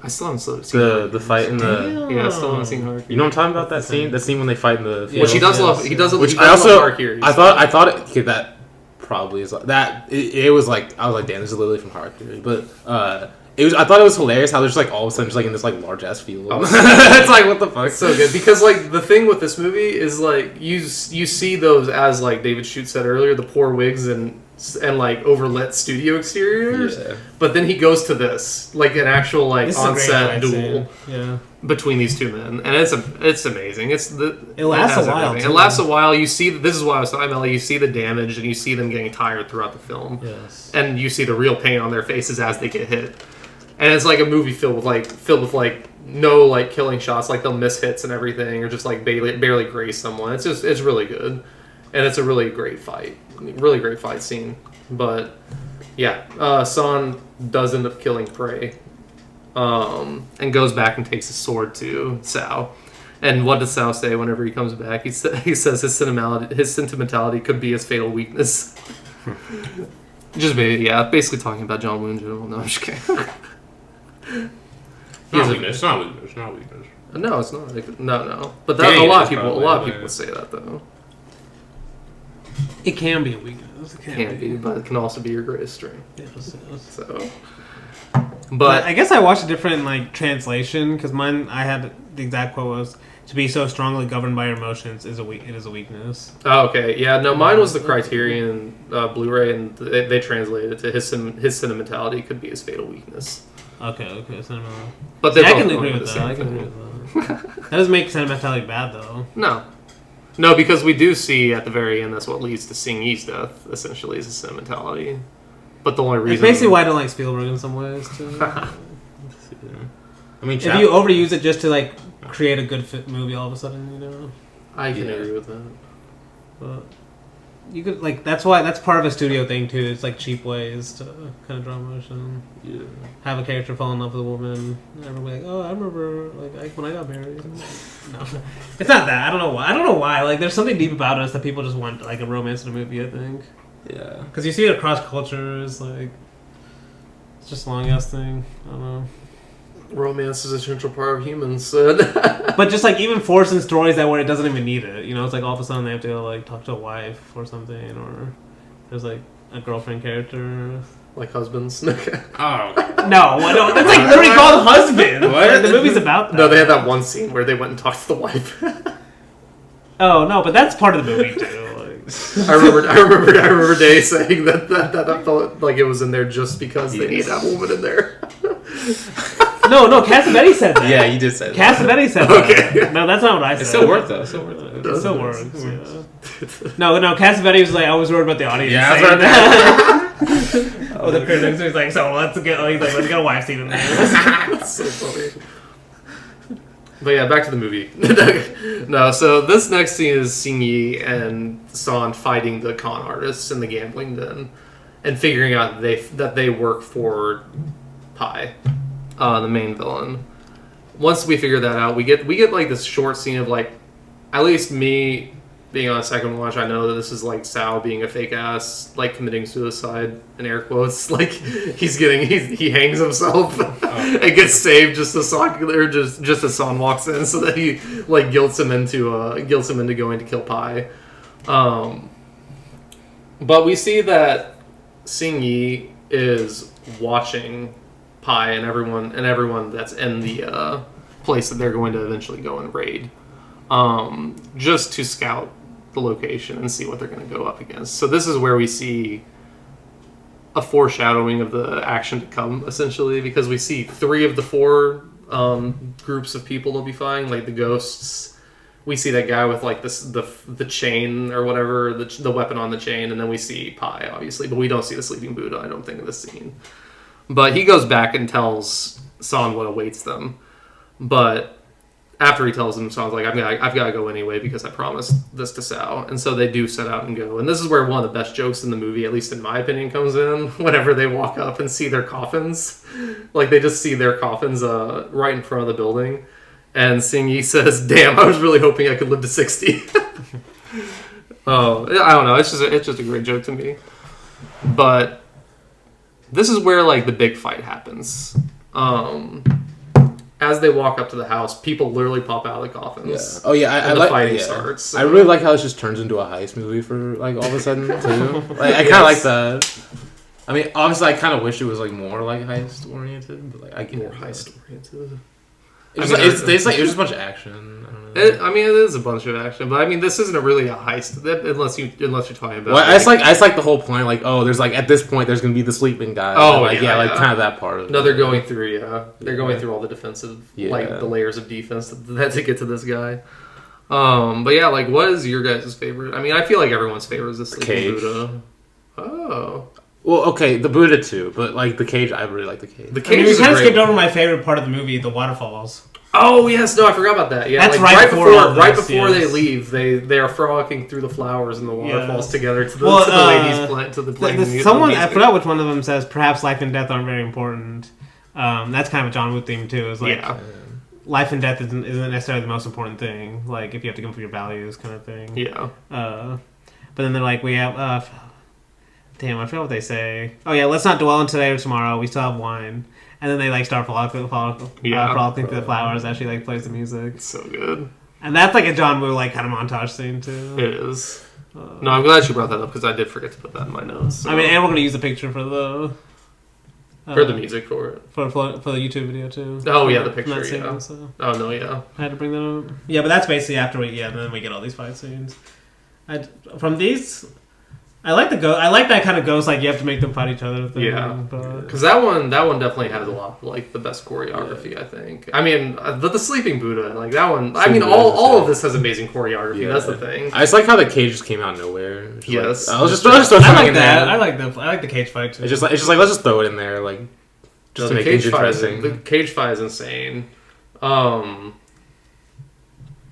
I still haven't seen the fight in the. Yeah, I still haven't seen Harakiri. You know what I'm talking about? That scene? The scene when they fight in the field. Which he does love. He does. Which I also love Harakiri. I thought it, that probably is like that. It was like I was like, damn, this is literally from Harakiri, but. I thought it was hilarious how they're just like all of a sudden just like in this like large ass field. It's like what the fuck? So good because like the thing with this movie is like you see those as like David Shute said earlier, the poor wigs and like overlit studio exteriors. Yeah. But then he goes to this like an actual like on-set duel between these two men, and it's amazing. It lasts a while. It lasts a while. You see this is why I was talking about. Like, you see the damage and you see them getting tired throughout the film. Yes. And you see the real pain on their faces as they get hit. And it's like a movie filled with no like killing shots, like they'll miss hits and everything, or just like barely graze someone. It's really good, and it's a really great fight scene. But yeah, San does end up killing Prey, and goes back and takes his sword to Sal. And what does Sal say whenever he comes back? He says his sentimentality could be his fatal weakness. Basically talking about John Woo in general. No, I'm just kidding. Not weakness. No, it's not. No. But a lot of people say that though. It can be a weakness. It can be, but it can also be your greatest strength. Yes. So, but I guess I watched a different like translation because mine I had the exact quote was to be so strongly governed by your emotions it is a weakness. Oh, okay. Yeah, no, mine was the Criterion Blu-ray, and they translated it to his sentimentality could be his fatal weakness. Okay, sentimental. But I can agree with that. That doesn't make sentimentality bad though. No, because we do see at the very end that's what leads to Sing Yi's death. Essentially, is his sentimentality. But the only reason it's basically why I don't like Spielberg in some ways too. I mean, if you overuse it just to like create a good movie, all of a sudden, I can agree with that. But you could like that's part of a studio thing too. It's like cheap ways to kind of draw emotion. Yeah. Have a character fall in love with a woman, and everybody like, oh, I remember like when I got married. No, it's not that. I don't know why. Like, there's something deep about us that people just want like a romance in a movie. I think. Yeah. Because you see it across cultures, like it's just a long ass thing. I don't know. Romance is a central part of humans, so but just like even forcing stories where it doesn't even need it, it's like all of a sudden they have to go like talk to a wife or something, or there's like a girlfriend character, like husbands. Oh no, that's like literally called Husband. What? The movie's about that. No, they had that one scene where they went and talked to the wife. Oh no, but that's part of the movie too. I remember Day saying that felt like it was in there just because they need that woman in there. No, Cassavetes said that. Yeah, you did say that. Cassavetes said that. No, that's not what I said. It still worked, though. It still works. Yeah. No, Cassavetes was like, I was worried about the audience. Yeah, saying that. Oh, the critics was like, so let's get a wife scene in there. That's so funny. But yeah, back to the movie. No, so this next scene is Xing Yi and San fighting the con artists in the gambling den and figuring out that they work for Pai, the main villain. Once we figure that out, we get like this short scene of like, at least me being on a second watch, I know that this is like Sao being a fake ass, like committing suicide in air quotes. Like he hangs himself and gets saved just as San walks in, so that he like guilts him into going to kill Pai. But we see that Xing Yi is watching Pai and everyone that's in the place that they're going to eventually go and raid, just to scout the location and see what they're going to go up against. So this is where we see a foreshadowing of the action to come, essentially, because we see 3 of the 4 groups of people they'll be fighting, like the ghosts. We see that guy with like the chain or whatever, the weapon on the chain, and then we see Pai, obviously, but we don't see the sleeping Buddha, I don't think, in this scene. But he goes back and tells San what awaits them. But after he tells him, San's like, I've got to go anyway because I promised this to Sao. And so they do set out and go. And this is where one of the best jokes in the movie, at least in my opinion, comes in. Whenever they walk up and see their coffins. Like, they just see their coffins right in front of the building. And Xing Yi says, damn, I was really hoping I could live to 60. Oh, I don't know. It's just a great joke to me. But this is where, like, the big fight happens. As they walk up to the house, people literally pop out of the coffins. Yeah. Oh yeah, I the like fighting starts. So. I really like how it just turns into a heist movie for like all of a sudden too. Like, I kind of like that. I mean, obviously, I kind of wish it was like more like heist oriented, but like I get more heist oriented. It's just a bunch of action. I don't know. It is a bunch of action, but I mean, this isn't really a heist unless you're talking about. Well, I like the whole point. Like, oh, there's like at this point, there's gonna be the sleeping guy. Oh, like, yeah, like kind of that part of it. No, they're going through. Yeah, they're going through all the defensive, like the layers of defense that to get to this guy. But yeah, like, what is your guys' favorite? I mean, I feel like everyone's favorite is the sleeping Buddha. Oh. Well, okay, the Buddha too, but like the cage, I really like the cage. The cage. We kind of skipped over my favorite part of the movie, the waterfalls. Oh yes, no, I forgot about that. Yeah, that's like, right before they leave, they are frolicking through the flowers and the waterfalls together to the ladies playing the music. Someone, I forgot which one of them says, perhaps life and death aren't very important. That's kind of a John Woo theme too. Is like life and death isn't necessarily the most important thing. Like if you have to go for your values, kind of thing. Yeah. But then they're like, we have. Damn, I forgot what they say. Oh yeah, let's not dwell on today or tomorrow. We still have wine. And then they like start frolicking through the flowers as she like plays the music. It's so good. And that's like a John Woo like kind of montage scene too. It is. No, I'm glad you brought that up because I did forget to put that in my notes. So. I mean, and we're gonna use the picture for the music for it for the YouTube video too. Oh yeah, the picture. Scene, yeah. So. Oh no, yeah. I had to bring that up. Yeah, but that's basically after and then we get all these fight scenes. From these. I like that kind of ghost, like you have to make them fight each other thing. Yeah, because that one definitely has a lot of, like, the best choreography. I think. I mean, the sleeping Buddha, like that one. I mean, all of this has amazing choreography. Yeah. That's the thing. I just like how the cage just came out of nowhere. Yes, like, I was just I like that. I like the cage fight too. It's just like let's just throw it in there, like just to make it interesting. The cage fight is insane.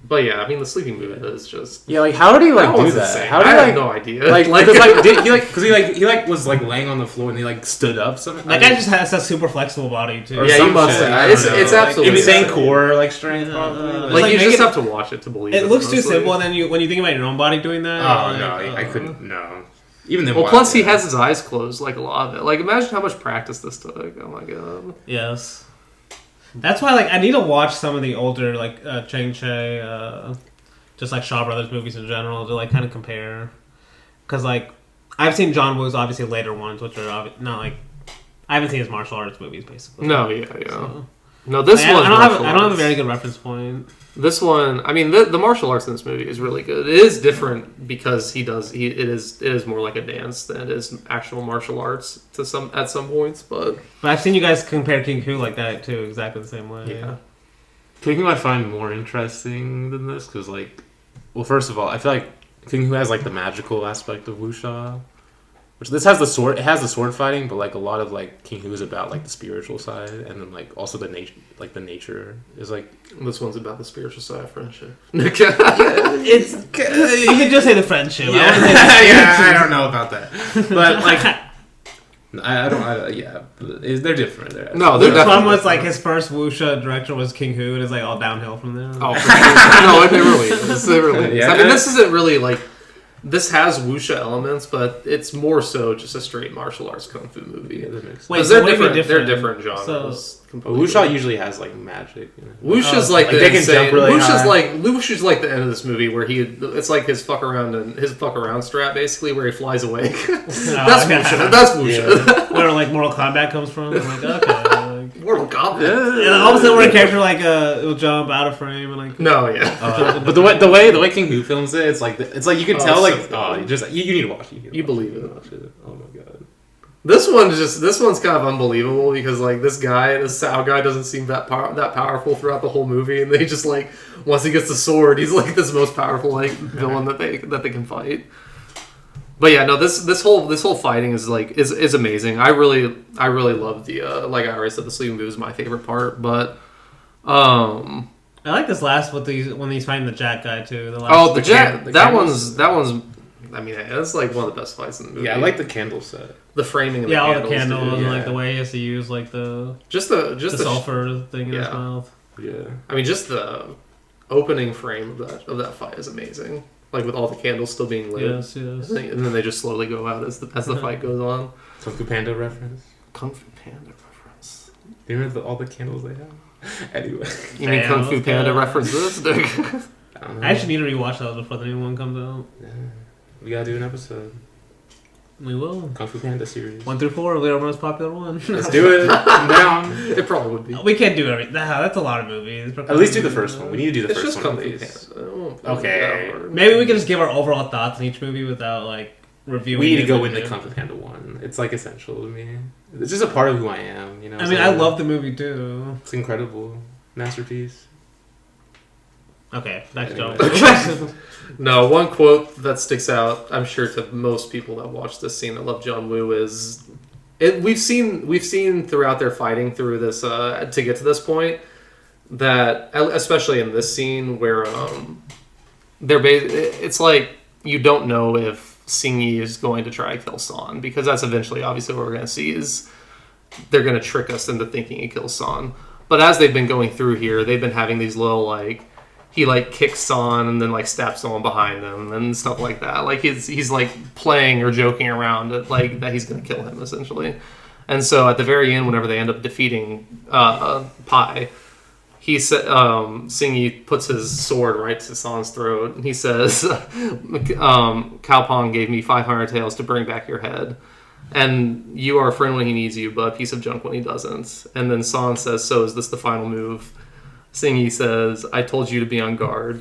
But yeah, I mean, the sleeping Buddha is just like how did he like do that? Insane. How did I have no idea. Because he was like laying on the floor and he like stood up. Something that guy just has a super flexible body too. Yeah, you must. It's absolutely insane core like strength. Like you just have to watch it to believe it. It looks too simple, and then when you think about your own body doing that. Oh no, I couldn't. No. Even then. Well, plus he has his eyes closed, like a lot of it. Like imagine how much practice this took. Oh my god. Yes. That's why, like, I need to watch some of the older, like, Chang Che, just, like, Shaw Brothers movies in general to, like, kind of compare. Because, like, I've seen John Woo's, obviously, later ones, which are not, like... I haven't seen his martial arts movies, basically. No, yeah. So, no, this one... I don't have a very good reference point. This one... I mean, the martial arts in this movie is really good. It is different because it is more like a dance than it is actual martial arts at some points, but I've seen you guys compare King Hu like that, too, exactly the same way. Yeah. King Hu I find more interesting than this, because, like... Well, first of all, I feel like King Hu has, like, the magical aspect of wuxia. Which this has the sword. It has the sword fighting, but like a lot of like King Hu is about like the spiritual side, and then like also the nature. Like the nature is like This one's about the spiritual side of friendship. It's you can just say the friendship. yeah, I wouldn't say the yeah. I don't know about that, but like I don't. Yeah, they're different. No, they're This definitely one was like his first wuxia director was King Hu, and it's like all downhill from there. Oh, for sure. No, it really is. It really is. Yeah. I mean, this isn't really like. This has wuxia elements, but it's more so just a straight martial arts kung fu movie. Yeah, that makes sense. Wait, Because so they're what do you mean different. They're different? different genres. So- completely. Wuxia usually has like magic. You know? Wuxia's like Like, the they can insane. jump really Wuxia's high. like the end of this movie where it's like his fuck around strap basically where he flies away. That's wuxia. That's wuxia. Yeah. Where like Mortal Kombat comes from. I'm like, okay. Like, Mortal Kombat. and all of a sudden, where a character like will jump out of frame and like. No, yeah. But the way King Hu films it, it's like you can tell it's like so good. you just you need to watch it. You believe it. Watch it. Oh my god. This one's kind of unbelievable because like this Sao guy doesn't seem that powerful throughout the whole movie, and they just like once he gets the sword, he's like this most powerful like villain that they can fight. But yeah, no, this whole fighting is amazing. I really love the like I already said, the sleeping move is my favorite part, but I like this last when he's fighting the Jack guy too. The last the Jack the that candles. one's. I mean, that's like one of the best fights in the movie. Yeah, I like the candle set. the framing of all the the candles. candles dude. and like the way he has to use like the the sulfur thing in his yeah. mouth. Yeah. I mean, just the opening frame of that fight is amazing. Like with all the candles still being lit, Yes. and then they just slowly go out as the fight goes on. Kung Fu Panda reference. Kung Fu Panda reference. Do you remember all the candles they have? Anyway. You mean Damn, Kung Fu let's Panda go. reference this? Dick? I don't know. I actually need to rewatch those before the new one comes out. Yeah. We gotta do an episode. We will. Kung Fu Panda series. 1 through 4, they're our most popular one. Let's do it. I'm down. It probably would be. We can't do everything. That's a lot of movies. At least do the first one. We need to do the It's first just one. Kung Fu at least. Panda. It won't be Okay. that hard. Maybe we can just give our overall thoughts on each movie without like reviewing. We need to it go like into we Kung do. Fu Panda 1. It's like essential to me. It's just a part of who I am, you know. I mean, so I love the movie too. It's incredible. Masterpiece. Okay, back to Anyway. John. No, one quote that sticks out, I'm sure to most people that watch this scene that love John Woo is we've seen throughout their fighting through this to get to this point that especially in this scene where it's like you don't know if Sing Yi is going to try to kill San because that's eventually obviously what we're going to see is they're going to trick us into thinking he kills San. But as they've been going through here, they've been having these little like he like kicks San and then like stabs someone behind them and stuff like that. Like he's like playing or joking around at, like that he's gonna kill him essentially. And so at the very end, whenever they end up defeating Pai, he said Sing Yi puts his sword right to San's throat and he says, "Cao Pong gave me 500 taels to bring back your head. And you are a friend when he needs you, but a piece of junk when he doesn't." And then San says, "So is this the final move?" Sing Yi says, "I told you to be on guard."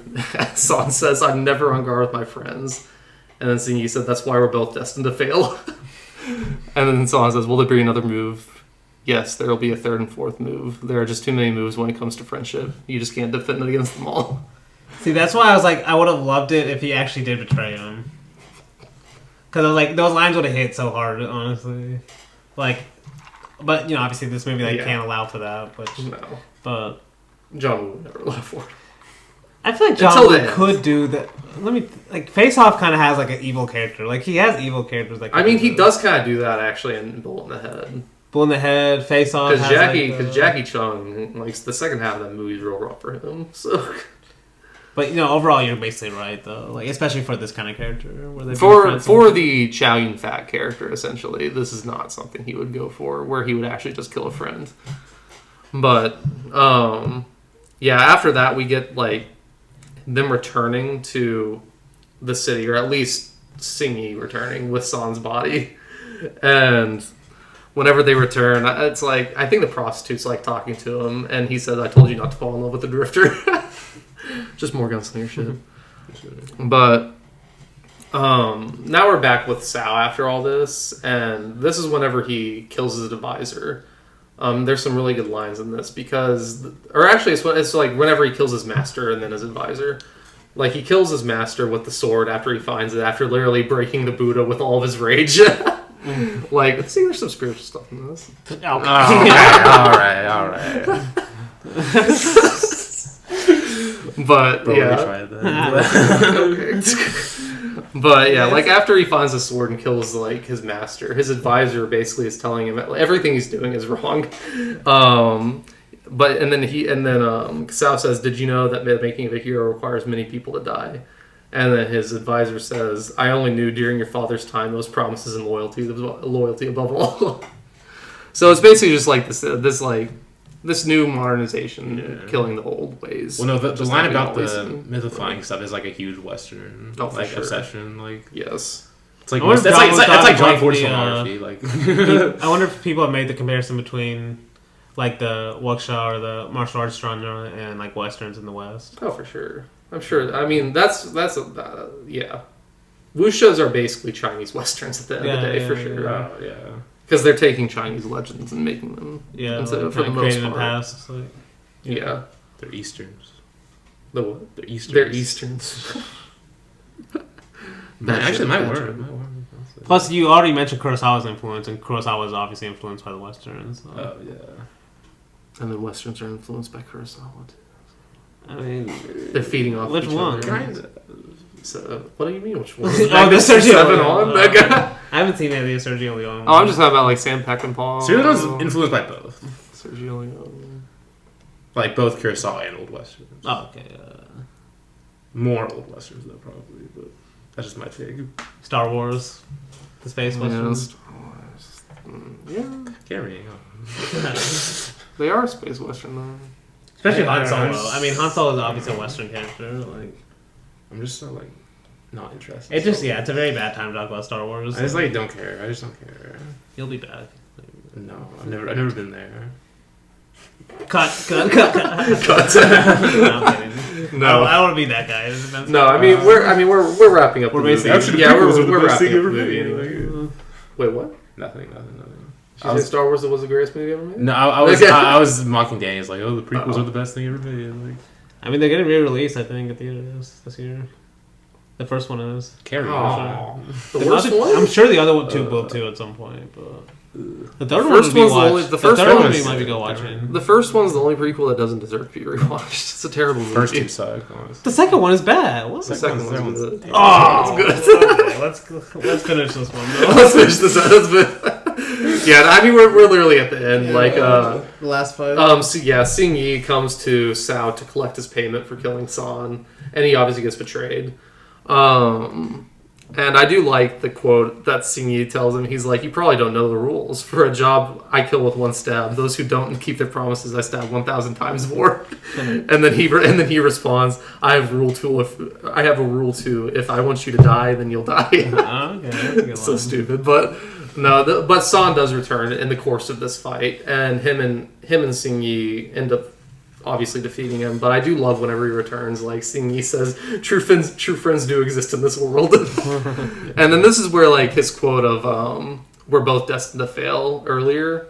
San says, "I'm never on guard with my friends." And then Sing Yi said, "That's why we're both destined to fail." And then San says, "Will there be another move?" "Yes, there will be a third and fourth move. There are just too many moves when it comes to friendship. You just can't defend against them all." See, that's why I was like, I would have loved it if he actually did betray him. Because I was like, those lines would have hit so hard, honestly. Like, but you know, obviously this movie like Yeah. can't allow for that. No. But John Woo would never allow for it. I feel like John Until Woo the end. could do that. Like Face Off kind of has like an evil character. Like he has evil characters. Like I mean, he does kind of do that actually in Bullet in the Head. Bull in the Head, Face Off. Because has, Jackie Chung, like the second half of that movie is real rough for him. So But you know, overall, you're basically right though. Like especially for this kind of character, where they for the Chow Yun Fat character, essentially, this is not something he would go for, where he would actually just kill a friend. But yeah, after that we get like them returning to the city, or at least Sing Yi returning with San's body, and whenever they return, it's like I think the prostitute's like talking to him, and he says, "I told you not to fall in love with the Drifter." Just more gunslinger shit. But now we're back with Sao after all this, and this is whenever he kills his advisor. There's some really good lines in this because, or actually, it's like whenever he kills his master and then his advisor. Like he kills his master with the sword after he finds it, after literally breaking the Buddha with all of his rage. Like, see, there's some spiritual stuff in this. All right. But Bro, yeah. we tried that. But yeah, like after he finds the sword and kills like his master, his advisor basically is telling him that everything he's doing is wrong. But and then Sao says, "Did you know that making of a hero requires many people to die?" And then his advisor says, "I only knew during your father's time those promises and loyalty above all." So it's basically just like this new modernization killing the old ways. Well, no, the Just line like we about always the do. mythifying stuff is like a huge Western obsession. Like, Yes. it's like I wonder if that's John was like John talking Ford's about filmography. Like, I wonder if people have made the comparison between like the wuxia or the martial arts genre and like westerns in the West. Oh, for sure. I'm sure. I mean, that's yeah. Wuxias are basically Chinese westerns at the end of the day, for sure. oh yeah. Because they're taking Chinese legends and making them. Yeah, instead like, of, for the most created in the part. past. Like, Yeah. They're Easterns. The what? They're Easterns. They're Easterns. Man, actually, it might Bad work. joke. It might work. Plus, you already mentioned Kurosawa's influence, and Kurosawa is obviously influenced by the westerns. So. Oh yeah. And then westerns are influenced by Kurosawa too. I mean, They're feeding off which each one? other. Kinda. So, what do you mean? Which one? Oh, the Magnificent Sergio Seven Leone. on that guy. I haven't seen any of the Sergio Leone. Oh, I'm just talking about like Sam Peckinpah. Sergio Leone's influenced by both. Sergio Leone. Like both Kurosawa and old westerns. Oh, okay. More old westerns though, probably, but that's just my take. Star Wars, the space Yeah, westerns. Star Wars. Yeah, Can't really. they are space western though. Especially Yeah, Han Solo. it's- I mean, Han Solo is obviously a western character. Like, I'm just so like not interested. it just it's a very bad time to talk about Star Wars. I just like don't care. I just don't care. You'll be back. No, I've never been there. Cut. Cut. No, I'm kidding. No. I don't want to be that guy. It depends. No, I mean we're wrapping up. We're the movie. basically- Actually, yeah, we're wrapping up the movie anyway. Wait, what? Nothing. She said Star Wars was the greatest movie ever made. No, I was mocking Danny. It's like, oh, the prequels are the best thing ever made. Like, I mean, they're getting re-released. I think at theaters this year. The first one is. Carrie. Oh, the The worst other- one. I'm sure the other one too will too at some point, but the third one first would be one's the watched. only- the The first third one one is- we might be go watching. The first one's the only prequel that doesn't deserve to be rewatched. It's a terrible movie. First two suck. Honestly. The second one is bad. What's The the second Second one's one's- good. Oh, It's good. Okay, let's finish this one. Though. Let's finish this up. Yeah, I mean we're literally at the end. Like the last fight. Sing Yi comes to Sao to collect his payment for killing San, and he obviously gets betrayed. And I do like the quote that Sing Yi tells him. He's like, "You probably don't know the rules. For a job, I kill with one stab. Those who don't keep their promises, I stab 1,000 times more." and then he responds, "I have a rule too. If I want you to die, then you'll die." Okay, that's a good So one. stupid, but no. But San does return in the course of this fight, and him and Sing Yi end up obviously defeating him. But I do love whenever he returns. Like Sing Yi says, "True friends do exist in this world." And then this is where like his quote of "We're both destined to fail" earlier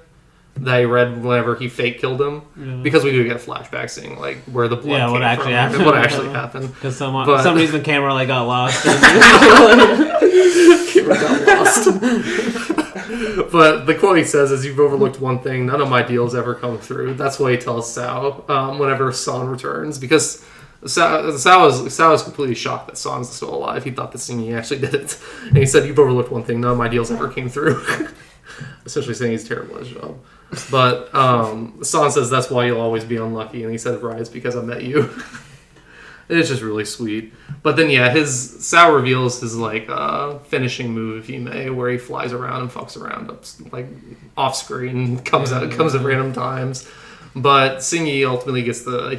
that I read whenever he fake killed him, because we do get flashbacks seeing like where the blood came what actually from, happened. and what actually happened. Because But- for some reason the camera like got lost. Camera got lost. But the quote he says is, "You've overlooked one thing. None of my deals ever come through." That's what he tells Sao whenever San returns, because Sao is completely shocked that San's still alive. He thought that Sing Yi actually did it, and he said, "You've overlooked one thing. None of my deals ever came through." Essentially saying he's terrible at his job. But San says, "That's why you'll always be unlucky," and he said, "Right, it's because I met you." It's just really sweet. But then his Sao reveals his like finishing move, if you may, where he flies around and fucks around like off screen, comes at random times. But Sing Yi ultimately he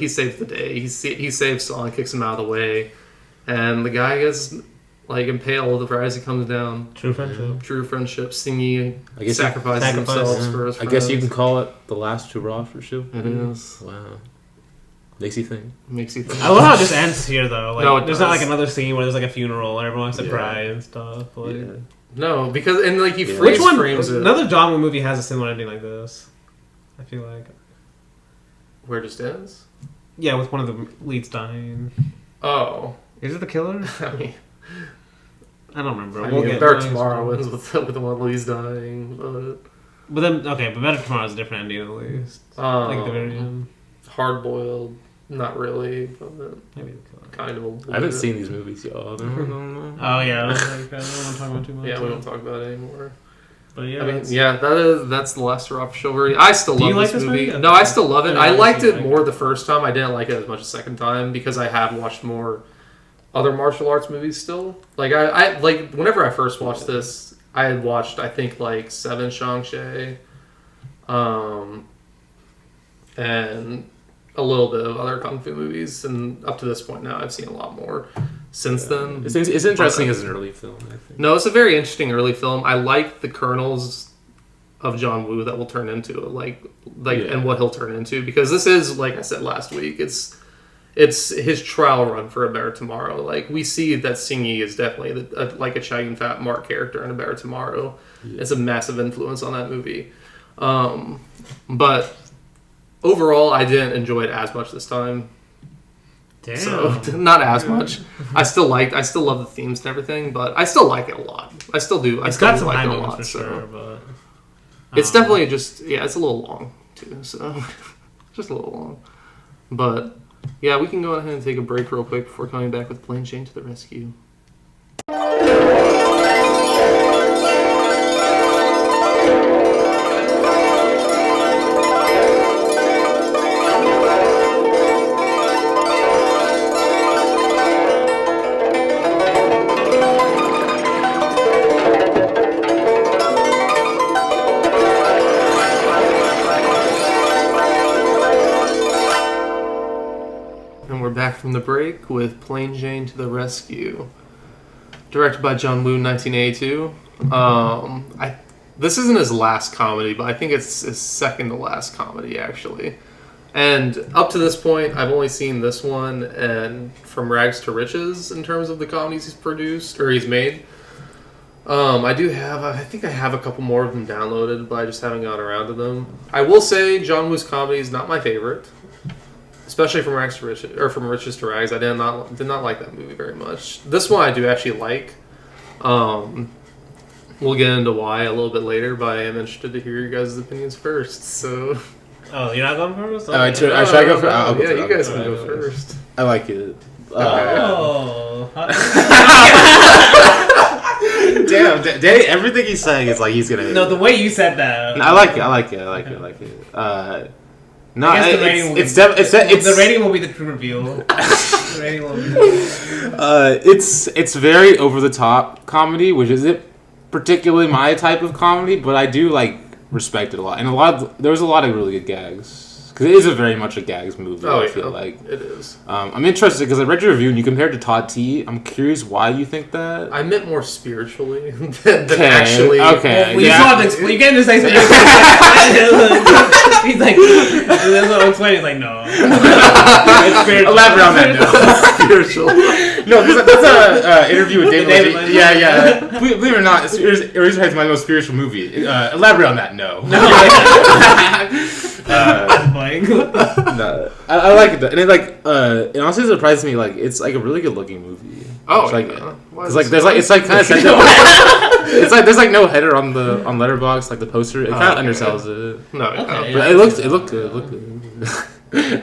saves the day. He saves San, kicks him out of the way, and the guy gets like impaled as he comes down. True friendship. True friendship. Sing Yi I guess sacrifices themselves for his I friends. guess you can call it the last hurrah for Chivalry. It is. Wow. Makes you think. Makes you think. I love how it just ends here though. Like, No, it there's not does. like another scene where there's like a funeral and everyone has to Yeah. cry and stuff. Like, Yeah. No, because and like he Yeah. freeze which one? frames it. Another John Woo movie has a similar ending like this. I feel like. Where it just ends. Yeah, with one of the leads dying. Oh. Is it the killer? I mean, I don't remember. I We'll mean, get Better Tomorrow wins with the one Lee's dying. But then, okay, but Better Tomorrow is a different ending at least. Like the very end. Hard Boiled, not really, but Maybe kind of. I haven't seen these movies, y'all. Oh yeah, I don't want to talk about too much. Yeah, we don't talk about it anymore. But yeah, I mean, yeah, that's the Last Hurrah for Chivalry. I still Do love you like this this movie. movie? No, I still love it. I I mean, liked obviously it you more like the first time. I didn't like it as much the second time because I have watched more other martial arts movies still. Like I like whenever I first watched this, I had watched I think like 7 Shang-Chi, and a little bit of other kung fu movies, and up to this point now I've seen a lot more since then. It's interesting as an early film, I think. No, it's a very interesting early film. I like the kernels of John Woo that will turn into and what he'll turn into, because this is, like I said last week, it's his trial run for A Better Tomorrow. Like, we see that Sing Yi is definitely like a Chow Yun-fat Mark character in A Better Tomorrow. Yeah. It's a massive influence on that movie. But overall, I didn't enjoy it as much this time. Damn. So, not as much. I still love the themes and everything, but I still like it a lot. I still do. It's got some like high it a moments lot. for So. sure, but It's definitely just, it's a little long, too, so just a little long. But, yeah, we can go ahead and take a break real quick before coming back with Plain Jane to the rescue. Back from the break with Plain Jane to the Rescue, directed by John Woo in 1982. This isn't his last comedy, but I think it's his second to last comedy, actually. And up to this point, I've only seen this one and From Rags to Riches in terms of the comedies he's produced, or he's made. I think I have a couple more of them downloaded, but I just haven't gotten around to them. I will say John Woo's comedy is not my favorite. Especially From Rags to Riches, or From Riches to Rags, I did not like that movie very much. This one I do actually like. We'll get into why a little bit later, but I am interested to hear your guys' opinions first. So, oh, you're not going first? Should I go first? Yeah, you guys can go first. I like it. Oh, damn! Danny, everything he's saying is like he's gonna. No, the way you said that. I like it. No, I guess the rating will be the true reveal. The rating will be it's very over the top comedy, which isn't particularly my type of comedy, but I do respect it a lot, and there was a lot of really good gags. Because it is very much a gags movie, I feel like. It is. I'm interested because I read your review and you compared to Todd T. I'm curious why you think that. I meant more spiritually than actually. Okay. Well, you still have to explain. You can't just say something. He's like, that's what I'm explaining. He's like, no. It's spiritual. Elaborate on that, no. Spiritual. No, that's an interview with David Lynch. Yeah. Believe it or not, Eraserhead's is my most spiritual movie. Elaborate on that, no. No, I like it, and it honestly surprised me. It's a really good looking movie. Oh, there's kind of there's no header on Letterboxd, the poster. It kind of undersells it. No, okay, but it looked good. All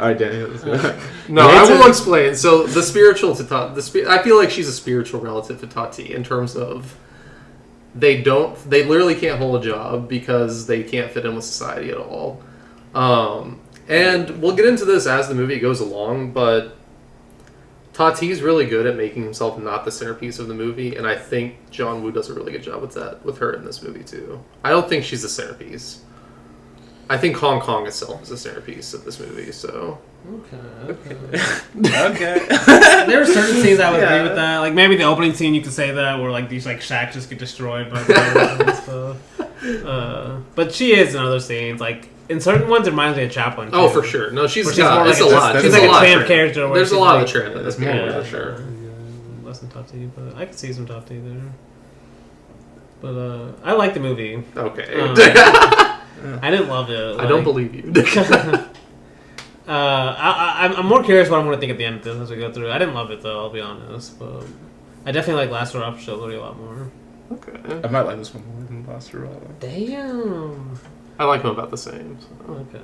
right, Danny. Let's go. No, I will explain. So the spiritual to Tati, I feel like she's a spiritual relative to Tati in terms of they literally can't hold a job because they can't fit in with society at all. And we'll get into this as the movie goes along, but Tati's really good at making himself not the centerpiece of the movie, and I think John Woo does a really good job with her in this movie too. I don't think she's the centerpiece. I think Hong Kong itself is the centerpiece of this movie, so... Okay. There are certain scenes I would agree with that. Like, maybe the opening scene you could say that, where, these, shacks just get destroyed by the and stuff. But she is in other scenes, in certain ones, it reminds me of Chaplin, too. Oh, for sure. No, it's a lot. She's a a champ character. There's a lot of trend in this movie, for sure. Less than Top T, but I could see some Top T there. But, I like the movie. Okay. I didn't love it. I don't believe you. I'm more curious what I'm going to think at the end of this as we go through. I didn't love it, though, I'll be honest. But I definitely like Last Hurrah Chivalry a lot more. Okay. I might like this one more than Last Hurrah. Damn. I like them about the same. So. Okay.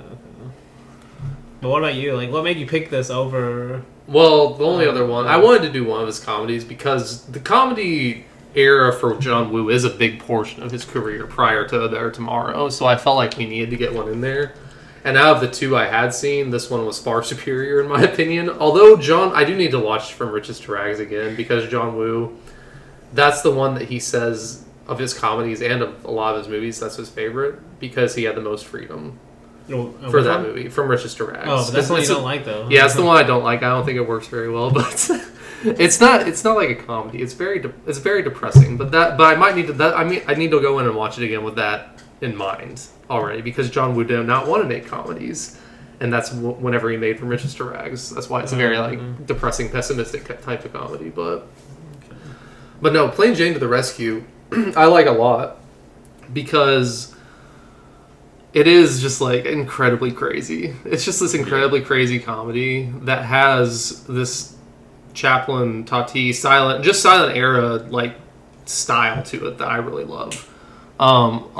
But what about you? Like, what made you pick this over? Well, the only other one I wanted to do one of his comedies because the comedy era for John Woo is a big portion of his career prior to There Tomorrow. So I felt like we needed to get one in there. And out of the two I had seen, this one was far superior in my opinion. Although I do need to watch From Riches to Rags again because John Woo, that's the one that he says of his comedies and of a lot of his movies, that's his favorite because he had the most freedom for that movie, From Riches to Rags. Oh, but that's the one you don't like though. Yeah, it's the one I don't like. I don't think it works very well, but it's not like a comedy. It's very depressing. But I might need to. I need to go in and watch it again with that in mind already because John Woo did not want to make comedies, and that's whenever he made From Riches to Rags. That's why it's a very depressing, pessimistic type of comedy. But no, Plain Jane to the Rescue, I like a lot because it is just like incredibly crazy. It's just this incredibly crazy comedy that has this Chaplin, Tati, silent era like style to it that I really love. A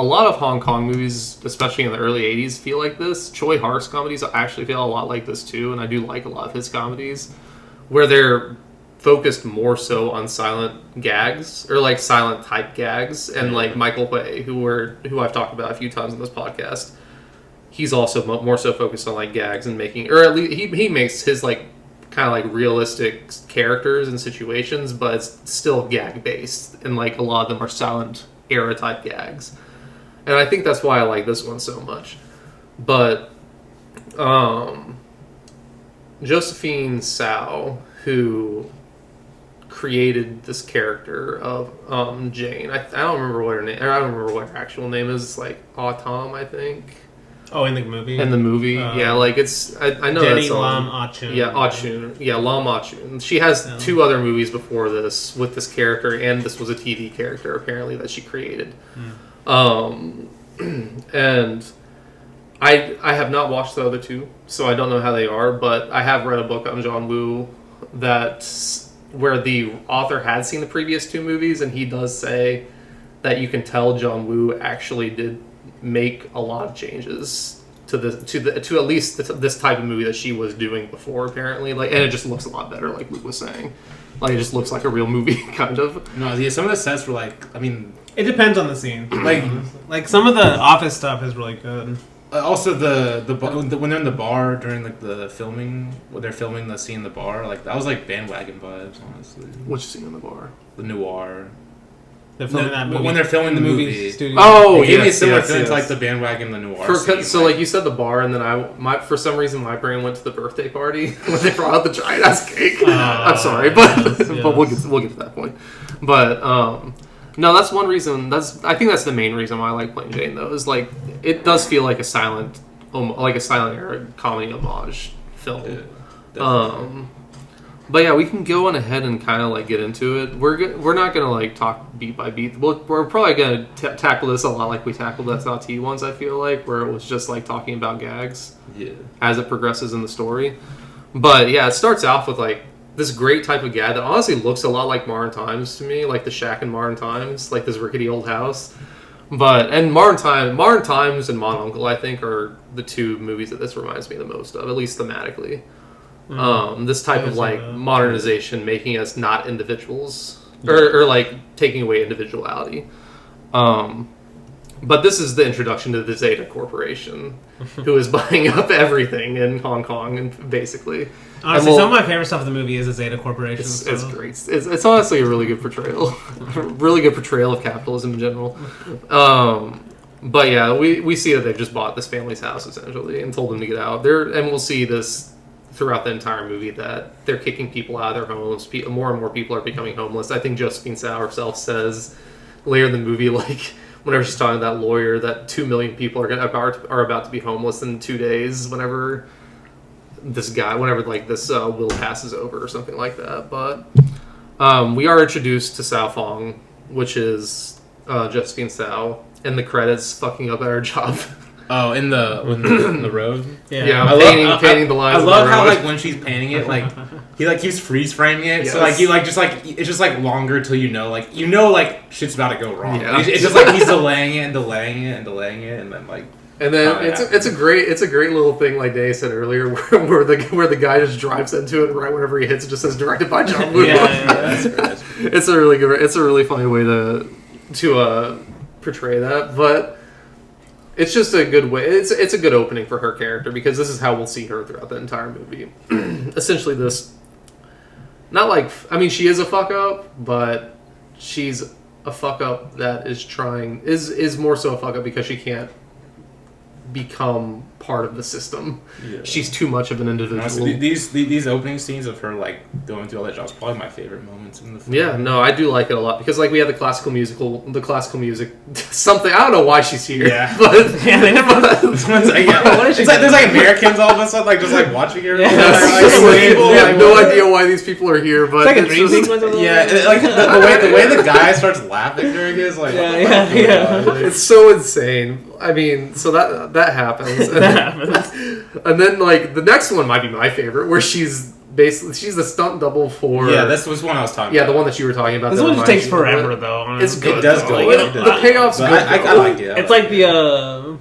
lot of Hong Kong movies, especially in the early 80s, feel like this. Choi Hark's comedies actually feel a lot like this too, and I do like a lot of his comedies where they're focused more so on silent gags or like silent type gags, and like Michael Hui, who I've talked about a few times on this podcast, he's also more so focused on like gags and making, or at least he makes his like kind of like realistic characters and situations, but it's still gag based, and like a lot of them are silent era type gags, and I think that's why I like this one so much. But Josephine Tsao, who created this character of Jane. I don't remember what her name. I don't remember what her actual name is. It's like Autumn, I think. Oh, in the movie. In the movie, yeah, like it's. I know Jenny that's Lam Ah-chun. Yeah, Ah-chun. Yeah, Lam Ah-chun. She has 2 other movies before this with this character, and this was a TV character apparently that she created. And I have not watched the other 2, so I don't know how they are. But I have read a book on John Woo where the author had seen the previous 2 movies, and he does say that you can tell John Woo actually did make a lot of changes to at least this type of movie that she was doing before, apparently. Like, and it just looks a lot better, like Luke was saying. Like, it just looks like a real movie, kind of. No, yeah, some of the sets were like, I mean, it depends on the scene. Like some of the Office stuff is really good. Also, when they're in the bar during like the filming, when they're filming the scene in the bar, like that was like bandwagon vibes, honestly. Which scene in the bar? The noir. They're filming that movie. When they're filming the movie. Studio. Oh, it gave me a similar feeling to like the bandwagon, the noir scene. So like you said the bar, and then for some reason my brain went to the birthday party when they brought out the giant ass cake. I'm sorry, but we'll get to that point. But no, that's one reason. I think that's the main reason why I like Plain Jane though. Is like it does feel like a silent era comedy homage film. Yeah, but yeah, we can go on ahead and kind of like get into it. We're not gonna like talk beat by beat. We're probably gonna tackle this a lot like we tackled SLT ones. I feel like where it was just like talking about gags as it progresses in the story. But yeah, it starts off with like this great type of gag that honestly looks a lot like Modern Times to me, like the shack in Modern Times, like this rickety old house. And Modern Times and Mon Uncle, I think, are the 2 movies that this reminds me the most of, at least thematically. This type of like modernization, making us not individuals, or like taking away individuality. But this is the introduction to the Zeta Corporation, who is buying up everything in Hong Kong, and basically. Honestly, some of my favorite stuff in the movie is the Zeta Corporation. It's great. It's honestly a really good portrayal. Really good portrayal of capitalism in general. But yeah, we see that they've just bought this family's house, essentially, and told them to get out. And we'll see this throughout the entire movie, that they're kicking people out of their homes. More and more people are becoming homeless. I think Josephine Tsao herself says later in the movie, like, whenever she's talking to that lawyer, that 2 million people are about to be homeless in 2 days, whenever this will passes over or something like that. But we are introduced to Sao Fong, which is Josephine Tsao, and the credits fucking up at her job. Oh, in the road. Yeah, painting the lines. I love how like when she's painting it, like he like keeps freeze framing it, so like it's just like longer till like shit's about to go wrong. Yeah. It's just like he's delaying it and delaying it and delaying it, and then like. And then it's a great little thing, like Dave said earlier, where the guy just drives into it, and right whenever he hits it, just says directed by John Woo. It's a really funny way to portray that, but it's just a good way. It's a good opening for her character because this is how we'll see her throughout the entire movie. Essentially, she is a fuck up, but she's a fuck up that is more so a fuck up because she can't become part of the system. Yeah. She's too much of an individual. Honestly, these opening scenes of her like going through all that jobs probably my favorite moments in the film. Yeah, no, I do like it a lot because like we have the classical music something. I don't know why she's here. Yeah, but they never. It's like there's like Americans all of a sudden like just like watching her. Yeah, we have no idea why these people are here, but it's like a dream sequence. Like the way the guy starts laughing during his like. It's so insane. I mean, so that happens. And then like the next one might be my favorite, where she's the stunt double for. Yeah, this was one I was talking about. Yeah, the one that you were talking about. This one just takes forever though. Honestly. It's good. It does go. The payoff's good. I like it. It's like the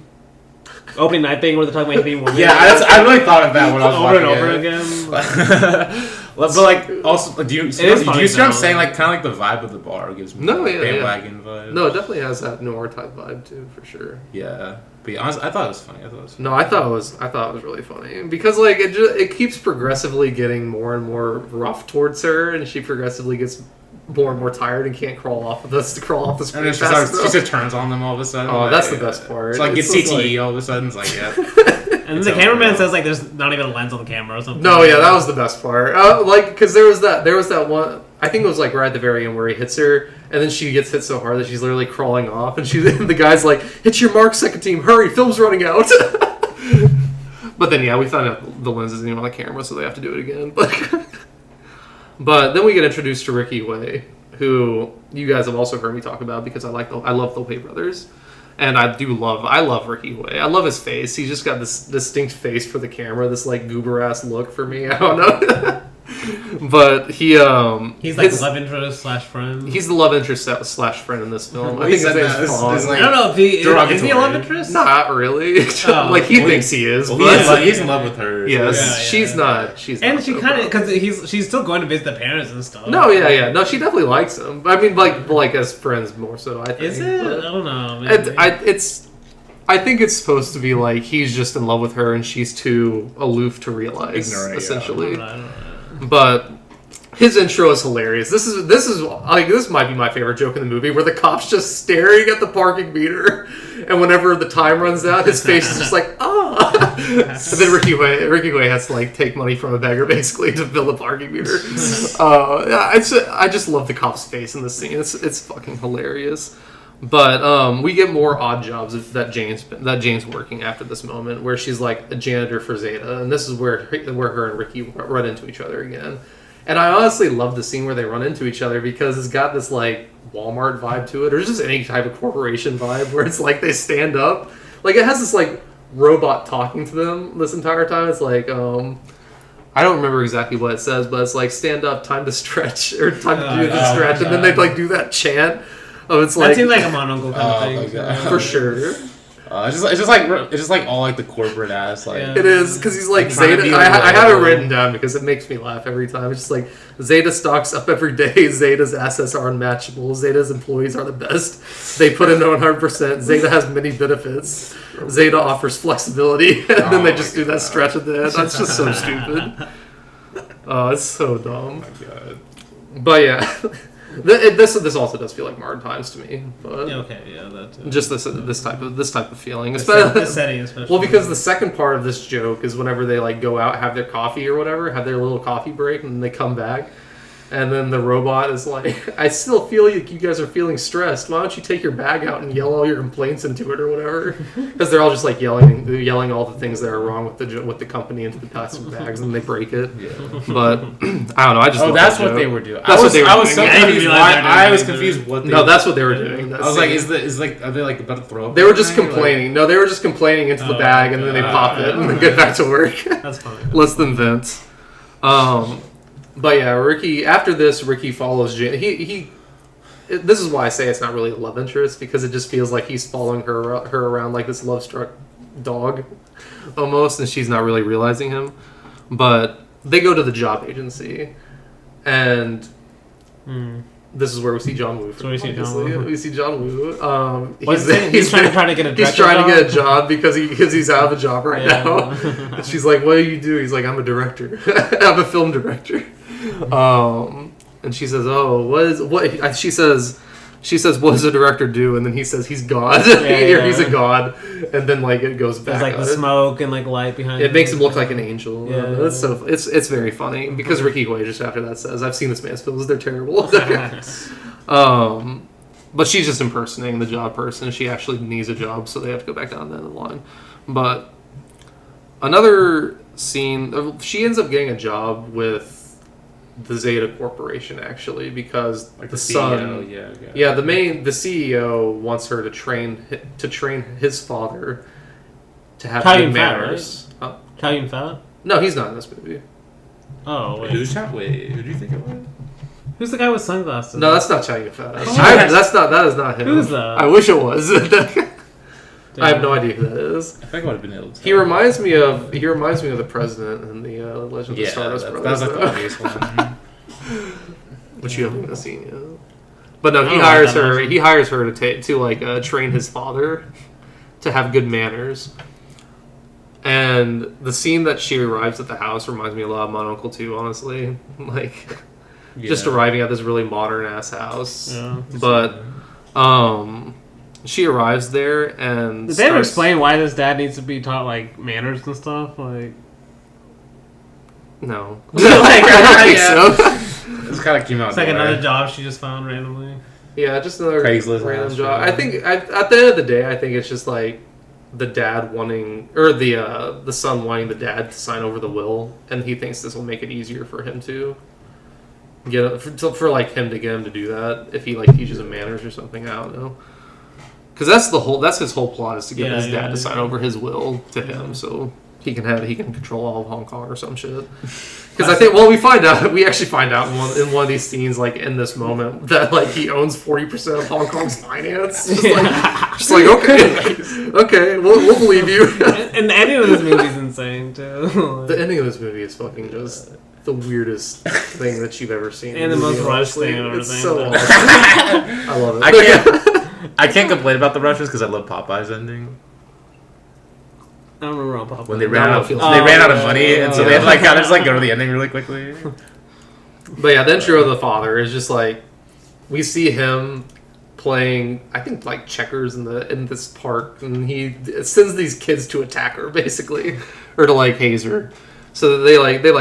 opening night thing where they're talking about hitting women. Yeah, I really thought of that when I was over watching and over again. But like also, do you see what I'm saying? Like kind of like the vibe of the bar gives me bandwagon vibe. No, it definitely has that noir type vibe too, for sure. Yeah, but yeah, honestly, I thought it was funny. No, I thought it was really funny because like it keeps progressively getting more and more rough towards her, and she progressively gets more and more tired and can't crawl off the screen. And she just turns on them all of a sudden. Oh, that's the best part. It's like gets CTE all of a sudden. It's like And the cameraman says like there's not even a lens on the camera or something. No, yeah, that was the best part. Like because there was that one. I think it was like right at the very end where he hits her, and then she gets hit so hard that she's literally crawling off, and the guy's like, "Hit your mark, second team, hurry! Film's running out." But then yeah, we found out the lens isn't even on the camera, so they have to do it again. But then we get introduced to Ricky Way, who you guys have also heard me talk about because I love the Way brothers. And I love Ricky Way. I love his face. He's just got this distinct face for the camera, this like goober ass look for me. I don't know. But he's like the love interest / friend. He's the love interest / friend in this film. I think his name's Fawn. I don't know if is he a love interest? Not really. Like he thinks he is. He's in love with her. Yes, she's not. She's and not she kind of because she's still going to visit the parents and stuff. No, yeah. No, she definitely likes him. I mean, like as friends more so. I think. Is it? I don't know. I think it's supposed to be like he's just in love with her and she's too aloof to realize, essentially. Yeah. But his intro is hilarious. This might be my favorite joke in the movie, where the cop's just staring at the parking meter, and whenever the time runs out, his face is just like ah. And then Ricky Way has to like take money from a beggar basically to fill the parking meter. I just love the cop's face in this scene. It's fucking hilarious. But we get more odd jobs that Jane's working after this moment, where she's like a janitor for Zeta, and this is where her and Ricky run into each other again. And I honestly love the scene where they run into each other because it's got this like Walmart vibe to it, or just any type of corporation vibe, where it's like they stand up, like it has this like robot talking to them this entire time. It's like I don't remember exactly what it says, but it's like stand up, time to stretch, or time to do the stretch, and then they like do that chant. Oh, it's like that seems like a mononcle kind of thing. For sure. It's just like all like the corporate ass like. It is because he's like Zeta. I have it written down because it makes me laugh every time. It's just like Zeta stocks up every day. Zeta's assets are unmatchable. Zeta's employees are the best. They put in 100%. Zeta has many benefits. Zeta offers flexibility, and then they just do that stretch at the end. That's just so stupid. Oh, it's so dumb. Oh my god. But yeah. This also does feel like modern times to me, but that just this type of feeling, the setting especially. Well, because the second part of this joke is whenever they like go out, have their coffee or whatever, have their little coffee break, and they come back, And then the robot is like, I still feel like you guys are feeling stressed. Why don't you take your bag out and yell all your complaints into it or whatever? Because they're all just like yelling all the things that are wrong with the company into the plastic bags, and they break it. Yeah. But I don't know. I just that's what they were doing. That's what they were doing. I was so confused. I was confused. What? No, that's what they were doing. I was like, are they like about to throw up? They were just complaining. No, they were just complaining into the bag, and then they pop it and then get back to work. That's funny. Less than Vince. But yeah, Ricky. After this, Ricky follows Jan. This is why I say it's not really a love interest, because it just feels like he's following her around like this love-struck dog, almost, and she's not really realizing him. But they go to the job agency, and this is where we see John Woo. We see John Woo. He's trying to get a job. He's trying to get a job because he's out of a job right now. And she's like, "What do you do?" He's like, "I'm a director. I'm a film director." And she says, "Oh, She says, "What does a director do?" And then he says, "He's God." He's a god. And then like it goes back. There's like the smoke and like light behind. It makes him look like an angel. Yeah, it's very funny because Ricky Hoy just after that says, "I've seen this man's films. They're terrible." But she's just impersonating the job person. She actually needs a job, so they have to go back down the end of the line. But another scene, she ends up getting a job with the Zeta Corporation, actually, because like the son, the CEO wants her to train his father to have Italian good Fat, manners. right? Italian Fat? No, he's not in this movie. Oh, wait. Who do you think it was? Who's the guy with sunglasses? No, that's not Italian Fat. Oh, that is not him. Who's that? I wish it was. I have no idea who that is. I think I would have been able to. He reminds me of the president in the Legend of the Stardust Brothers. That's like the obvious one. Which you haven't even seen yet. But no, he hires her. He hires her to train his father to have good manners. And the scene that she arrives at the house reminds me a lot of My Uncle 2, honestly. Just arriving at this really modern ass house. Yeah. But she arrives there and did they ever explain why this dad needs to be taught like manners and stuff? Like, no, I don't think so. It's kind of came out. It's like another job she just found randomly. Yeah, just another Craigslist random job. I think at the end of the day, I think it's just like the dad wanting, or the son wanting the dad to sign over the will, and he thinks this will make it easier for him to get for like him to get him to do that if he like teaches him manners or something. I don't know. Because that's his whole plot, is to get his dad to sign over his will to him, so he can control all of Hong Kong or some shit. Because I think we actually find out in one of these scenes, like in this moment, that like he owns 40% of Hong Kong's finance. Just like okay, we'll believe you. And the ending of this movie is insane too. The ending of this movie is fucking just the weirdest thing that you've ever seen. And the most rushed thing I've ever It's seen. so awesome. I love it. I can't complain about the rushes because I love Popeye's ending. I don't remember Popeye. When they ran out of money, and so they had to kind of just go to the ending really quickly. But yeah, the intro of the father is just like we see him playing, I think like checkers in this park, and he sends these kids to attack her basically, or to like haze her. So they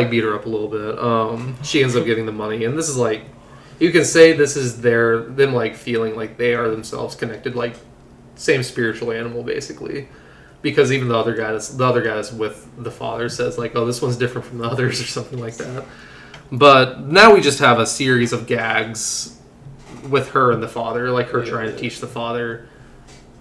beat her up a little bit. She ends up getting the money, and this is like, you can say this is them like feeling like they are themselves connected, like same spiritual animal basically, because even the other guy that's with the father says like, oh, this one's different from the others or something like that. But now we just have a series of gags with her and the father, like her trying to teach the father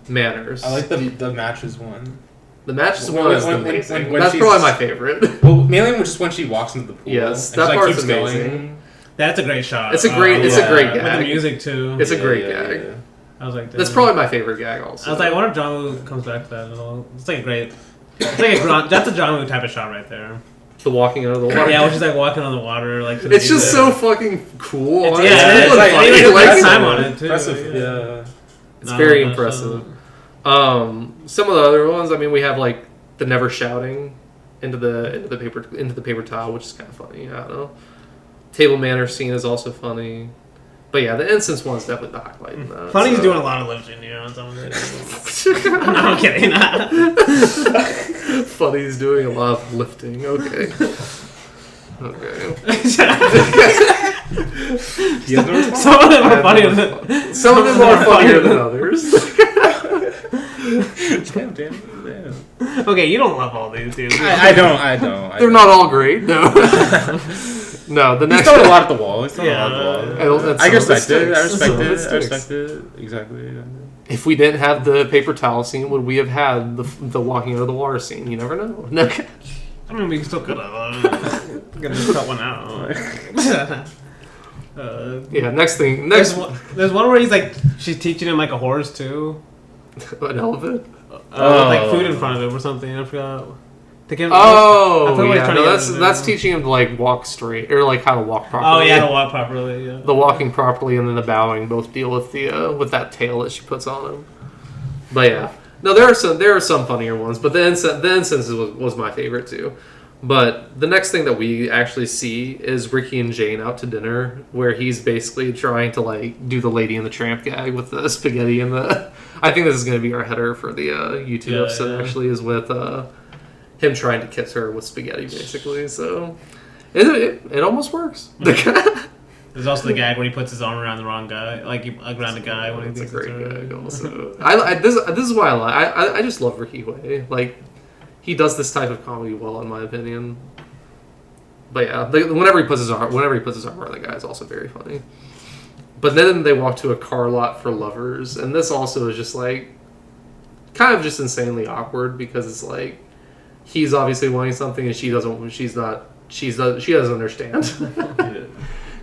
manners. I like the matches one. The matches one is amazing. That's probably my favorite. Well, mainly just when she walks into the pool. Yes, that part's amazing. Going. That's a great shot. It's a great gag. With the music too. It's a great gag. Yeah. I was like, that's probably my favorite gag. Also, I was like, I wonder if John Woo comes back to that at all. It's like a great. It's like that's a John Woo type of shot right there. The walking out of the water. Yeah, when she's like walking on the water, like. It's just so fucking cool. It's like time on it too. Impressive. Yeah. It's very impressive. Some of the other ones, I mean, we have like the never shouting into the paper towel, which is kind of funny. I don't know. Table manners scene is also funny. But yeah, the incense one is definitely the highlight in that. Funny's doing a lot of lifting here on some of it. No, I'm kidding. Funny's doing a lot of lifting. Okay. You have to respond. Some of them are funnier than Some of them are funnier than others. Damn. Okay, you don't love all these, dude. I don't. They're not all great. No. No, the He's next throwing a lot at the wall. He's throwing a lot at the wall. That's I some of respect it. I sticks. respect Some of it. I sticks. respect it. Exactly. If we didn't have the paper towel scene, would we have had the walking out of the water scene? You never know. No. I mean, we still could have. Gonna just cut one out. Yeah. Next thing. There's one where he's like, she's teaching him like a horse too. An elephant. With like food in front of him or something. I forgot. I forgot what he's Yeah. trying No, to get that's him to that's do. teaching him to like walk straight or like how to walk properly. Oh yeah, to walk properly. Yeah. The walking properly and then the bowing both deal with the with that tail that she puts on him. But yeah, no, there are some funnier ones, but the incense was my favorite too. But the next thing that we actually see is Ricky and Jane out to dinner, where he's basically trying to like do the Lady and the Tramp gag with the spaghetti and the. I think this is going to be our header for the YouTube episode. Yeah. Actually, is with him trying to kiss her with spaghetti, basically. So it almost works. There's also the gag where he puts his arm around the wrong guy, like around the guy when he It's a thinks great it's her. gag. Also, this is why I just love Ricky Way. Like he does this type of comedy well, in my opinion. But yeah, whenever he puts his arm around the guy, is also very funny. But then they walk to a car lot for lovers, and this also is just like kind of just insanely awkward because it's like he's obviously wanting something and she doesn't understand.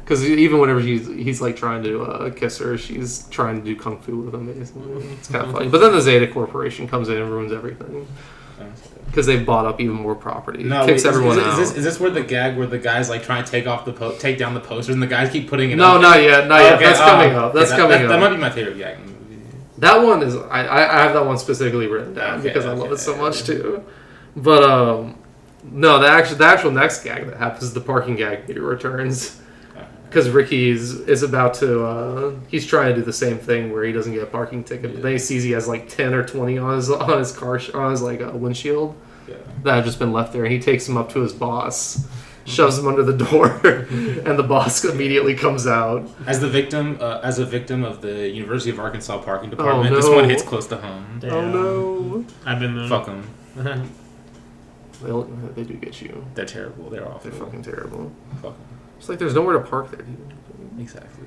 Because even whenever he's like trying to kiss her, she's trying to do kung fu with him. Basically, it's kind of funny. But then the Zeta Corporation comes in and ruins everything because they've bought up even more property. Kicks everyone out. Is this where the gag where the guys like trying to take down the posters and the guys keep putting it No, up? not yet. Okay, That's coming up. That's coming up. That might be my favorite gag in the movie. That one is I have that one specifically written down because I love it so much too. But no, the actual next gag that happens is the parking gag that returns. Because Ricky is about to, he's trying to do the same thing where he doesn't get a parking ticket, but then he sees he has like 10 or 20 on his car, on his like windshield that have just been left there, and he takes him up to his boss, shoves him under the door, and the boss immediately comes out. As a victim of the University of Arkansas parking department, no. This one hits close to home. Damn. Oh no! I've been there. Fuck them. They do get you. They're terrible. They're awful. They're fucking terrible. Fuck them. It's like there's nowhere to park there, dude. Exactly.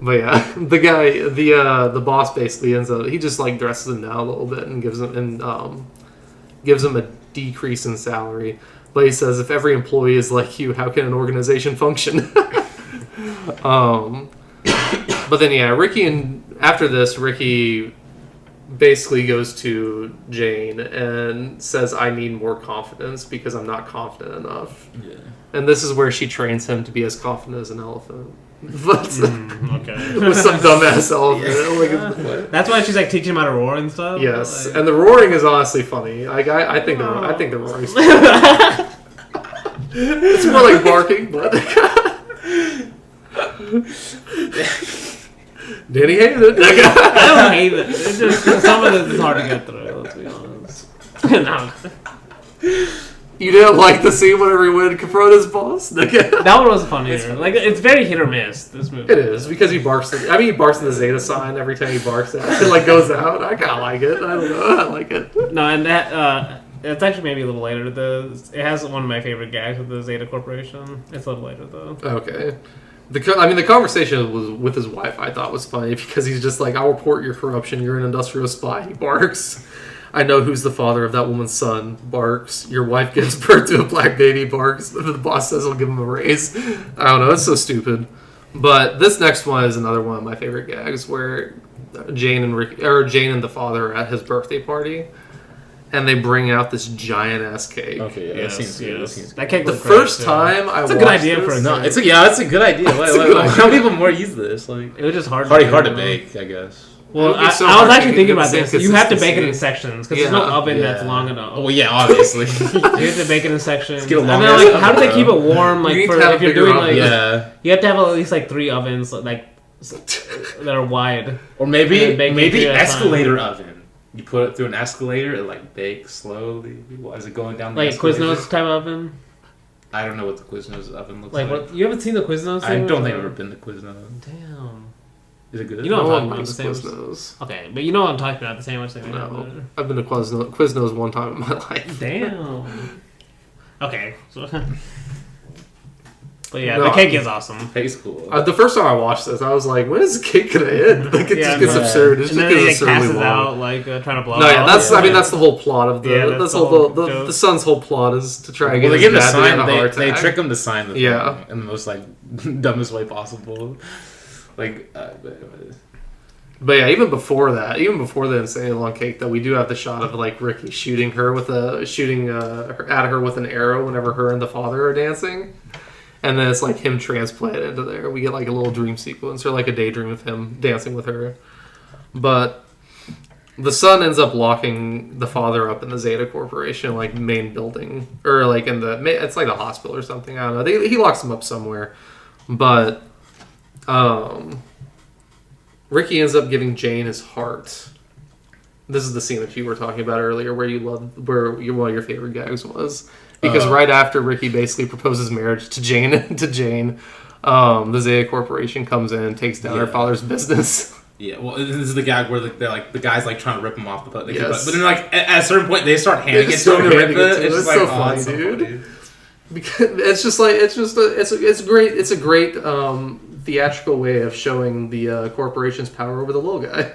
But yeah, the guy, the boss basically ends up. He just like dresses him down a little bit and gives him a decrease in salary. But he says, if every employee is like you, how can an organization function? But then yeah, after this, Ricky basically goes to Jane and says, I need more confidence because I'm not confident enough. Yeah. And this is where she trains him to be as confident as an elephant. But Okay. with some dumbass elephant. Like, That's why she's like teaching him how to roar and stuff. yes, Like, and the roaring is honestly funny. Like I think the roaring's funny. It's more like barking, but Danny hated it. I don't hate it. It's just some of this is hard to get through. Let's be honest. No. You didn't like the scene whenever he went and confront his boss? That one was funnier. Like it's very hit or miss. This movie. It is because he barks. He barks at the Zeta sign every time he barks at it. It like goes out. I kind of like it. I don't know. I like it. No, and that it's actually maybe a little later. It has one of my favorite gags with the Zeta Corporation. It's a little later though. Okay. The conversation was with his wife I thought was funny because he's just like, I'll report your corruption. You're an industrial spy. He barks. I know who's the father of that woman's son. Barks. Your wife gives birth to a black baby. Barks. The boss says he'll give him a raise. I don't know. It's so stupid. But this next one is another one of my favorite gags where Jane and the father are at his birthday party. And they bring out this giant ass cake. Okay, yeah, that seems good. That cake. The first time I watched a good idea for a this, No, it's a good idea. How many people more use this? Like, it was just hard to bake, I guess. Well, It would be so I hard was to actually get thinking the about same this. You have to bake it in consistency. sections because there's no oven that's long enough. Oh yeah, obviously. You have to bake it in sections. Get a long I mean, ass like, oven, how do they bro. keep it warm? Like, You need for to have if you're bigger doing like, Yeah. you have to have at least like 3 ovens, like that are wide. Or And then bake it maybe 3 at a time. escalator oven. You put it through an escalator, it like bakes slowly. As it going down the Like escalator. Quiznos type oven. I don't know what the Quiznos oven looks Like like. what? You haven't seen the Quiznos? I thing? don't think I've ever been to Quiznos. Damn. Is it good? You know No what I'm one talking about. The likes sandwich. Quiznos. Okay, but you know what I'm talking about. The sandwich thing. No, I've been to Quiznos one time in my life. Damn. Okay. So, but yeah, No, the cake is awesome. Cake's cool. The first time I watched this, I was like, "When is the cake gonna end?" Like it just gets absurd. It's And just then he gets like, absurdly passes long. out, like trying to blow. No, yeah, out. that's. I mean, that's the whole plot of the. Yeah, that's that's whole the the joke. son's whole plot is to try and Well, get they his give him the dad to get sign. a heart They attack. trick him to sign the thing Yeah. in the most like dumbest way possible. Like, But yeah, even before the insanely long cake, though, we do have the shot of like Ricky shooting her with at her with an arrow whenever her and the father are dancing, and then it's like him transplanted into there. We get like a little dream sequence or like a daydream of him dancing with her, but the son ends up locking the father up in the Zeta Corporation like main building or like in it's like the hospital or something. I don't know. He locks him up somewhere, but Ricky ends up giving Jane his heart. This is the scene that you were talking about earlier, where one of your favorite gags was, because right after Ricky basically proposes marriage to Jane, the Zeta Corporation comes in and takes down her father's business. yeah, well, this is the gag where they're like the guy's like trying to rip him off the boat. Yes. But then like at a certain point they start handing it just to him to start rip handing it it. to him. It's just It's like so oh, funny, it's so dude. funny. Because it's a great theatrical way of showing the corporation's power over the little guy.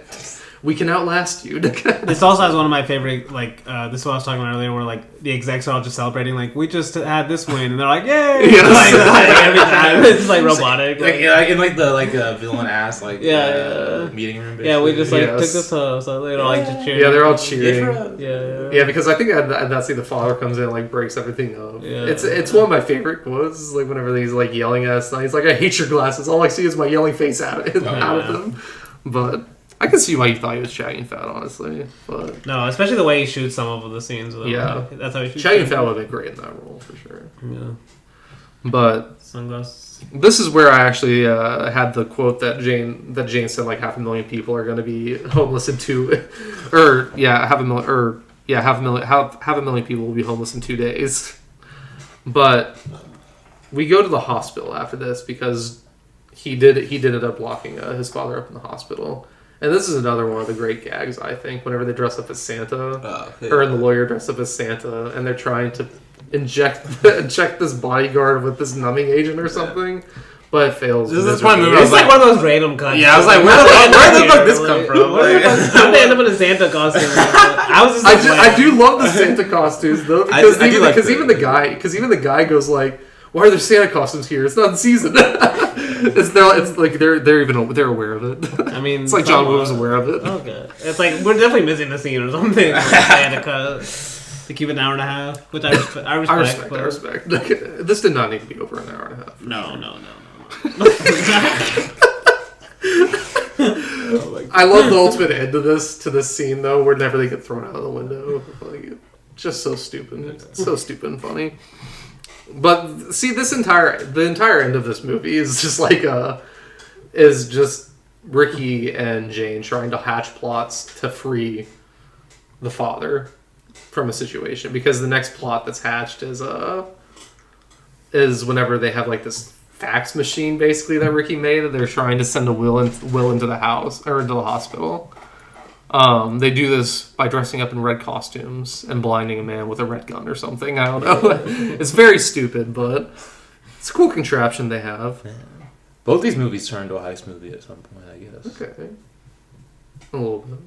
We can outlast you. This also has one of my favorite, like, this is what I was talking about earlier, where, like, the execs are all just celebrating, like, we just had this win, and they're like, yay! Yes. Like, every time. It's, like, robotic. Like, in like the villain ass like meeting room. Basically. Yeah, we just, like, Yes. took this home, so they're all, like, just cheering. Yeah, they're all cheering. Yeah. Because I think at that scene the father comes in and like breaks everything up. Yeah. It's one of my favorite quotes. Like whenever he's like yelling at us, he's like, "I hate your glasses. All I see is my yelling face out of them." But I can see why you thought he was Shaggy and Fat, honestly. But No, especially the way he shoots some of the scenes. With Yeah. That's how he shoots. Shaggy and Fat would have been great in that role for sure. Yeah. But Sunglasses. this is where I actually had the quote that Jane said like 500,000 people are going to be homeless in half a million people will be homeless in 2 days. But we go to the hospital after this because he did end up locking his father up in the hospital. And this is another one of the great gags, I think, whenever they dress up as Santa, her and the lawyer dress up as Santa, and they're trying to inject this bodyguard with this numbing agent or something, but it fails. This is my movie. It's like one of those random cuts. Yeah, I was like, where the fuck this come from? How did they end up in a Santa costume? I was just I do love the Santa costumes though, because I do like even the guy goes like, "Why are there Santa costumes here? It's not in season." It's like they're aware of it. I mean, it's like John Woo was aware of it. Okay, it's like we're definitely missing the scene or something. Like Santa cut to keep it an hour and a half, which I respect. I respect. This did not need to be over an hour and a half. No. I love the ultimate end to this scene though, whenever they get thrown out of the window. Like, just so stupid, so stupid and funny. But see, the entire end of this movie is just like is just Ricky and Jane trying to hatch plots to free the father from a situation, because the next plot that's hatched is whenever they have like this fax machine basically that Ricky made that they're trying to send a will into the house or into the hospital. They do this by dressing up in red costumes and blinding a man with a red gun or something. I don't know. It's very stupid, but it's a cool contraption they have. Yeah. Both these movies turn into a heist movie at some point, I guess. Okay. A little bit.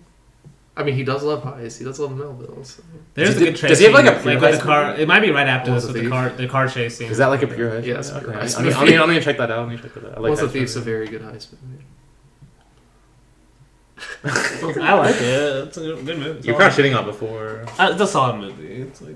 I mean, he does love heists. He does love Melville. So. There's a good chase. Does he have like a scene, pure with the car? It might be right after What's this the with thief? the car chase scene. Is that like a pure heist? Yes, movie? pure Okay. heist I'm movie. gonna check that out. I like Once the heist Thief's a movies. very good heist movie. I like it. It's a good movie. You're kind of shitting on it before. It's a solid movie. It's like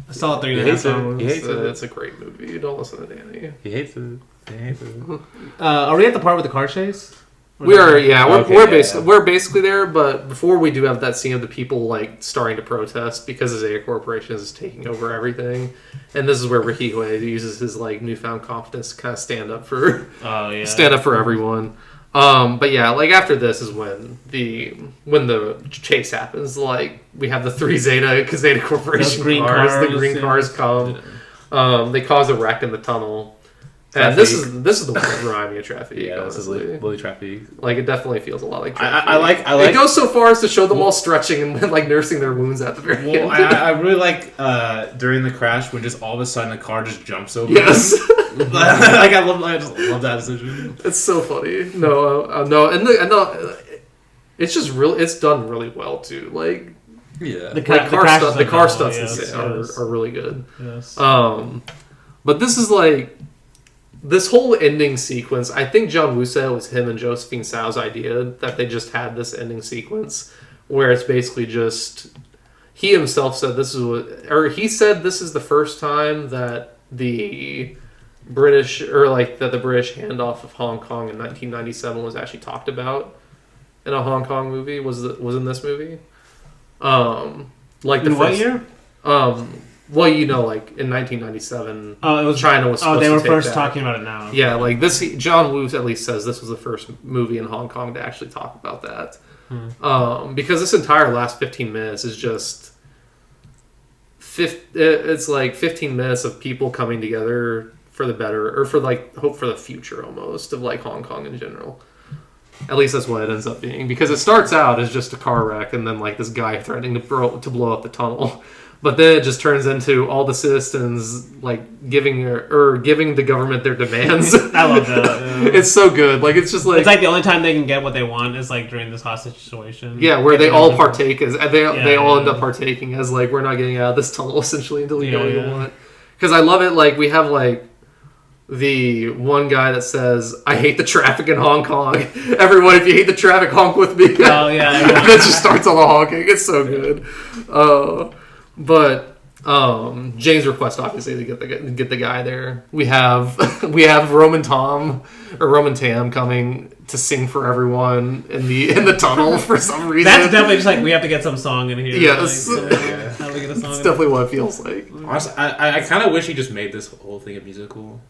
a solid 3.5 hates it. hours. He hates it. It's a great movie. You don't listen to Danny. He hates it. He hates it. Are we at the part with the car chase? We're Okay, we're basically there, but before we do have that scene of the people like starting to protest because the Zeta Corporation is taking over everything, and this is where Ricky Hui uses his like newfound confidence to kind of stand up for everyone. But yeah, like after this is when the chase happens. Like we have the three Zeta Corporation green cars, the cars, green yeah. cars come. They cause a wreck in the tunnel. And this is the one that reminded me of Traffic. Yeah, this is really Traffic. Like, it definitely feels a lot like Traffic. I like. It goes so far as to show them all stretching and like nursing their wounds at the very end. I really like during the crash when just all of a sudden a car just jumps over. Yes. Like I just love that decision. It's so funny. No, it's just really, it's done really well too. Like, yeah, the car stunts are really good. Yes. But this is like, this whole ending sequence, I think John Woo said it was him and Josephine Tsau's idea that they just had this ending sequence where it's basically just, he himself said this is the first time that the British handoff of Hong Kong in 1997 was actually talked about in a Hong Kong movie. Was in this movie. Like the in what year? Well, like in 1997, China was. They were first back. Talking about it now. Yeah, like this. John Woo at least says this was the first movie in Hong Kong to actually talk about that. Because this entire last 15 minutes is just. It's like 15 minutes of people coming together for the better, or for like hope for the future almost of like Hong Kong in general. At least that's what it ends up being, because it starts out as just a car wreck and then like this guy threatening to blow up the tunnel. But then it just turns into all the citizens like giving the government their demands. I love that. Yeah. It's so good. Like it's just like it's like the only time they can get what they want is like during this hostage situation. Yeah, where they all partake they all end up partaking as like, we're not getting out of this tunnel essentially until we get what we want. Because I love it. Like we have like the one guy that says, "I hate the traffic in Hong Kong. Everyone, if you hate the traffic, honk with me." Oh yeah. And that just starts all the honking. It's so good. But Jane's request obviously to get the guy there. We have Roman Tam coming to sing for everyone in the tunnel for some reason. That's definitely just like we have to get some song in here. Yes, like, how do we get a song? It's definitely what it feels like. Honestly, I kind of wish he just made this whole thing a musical.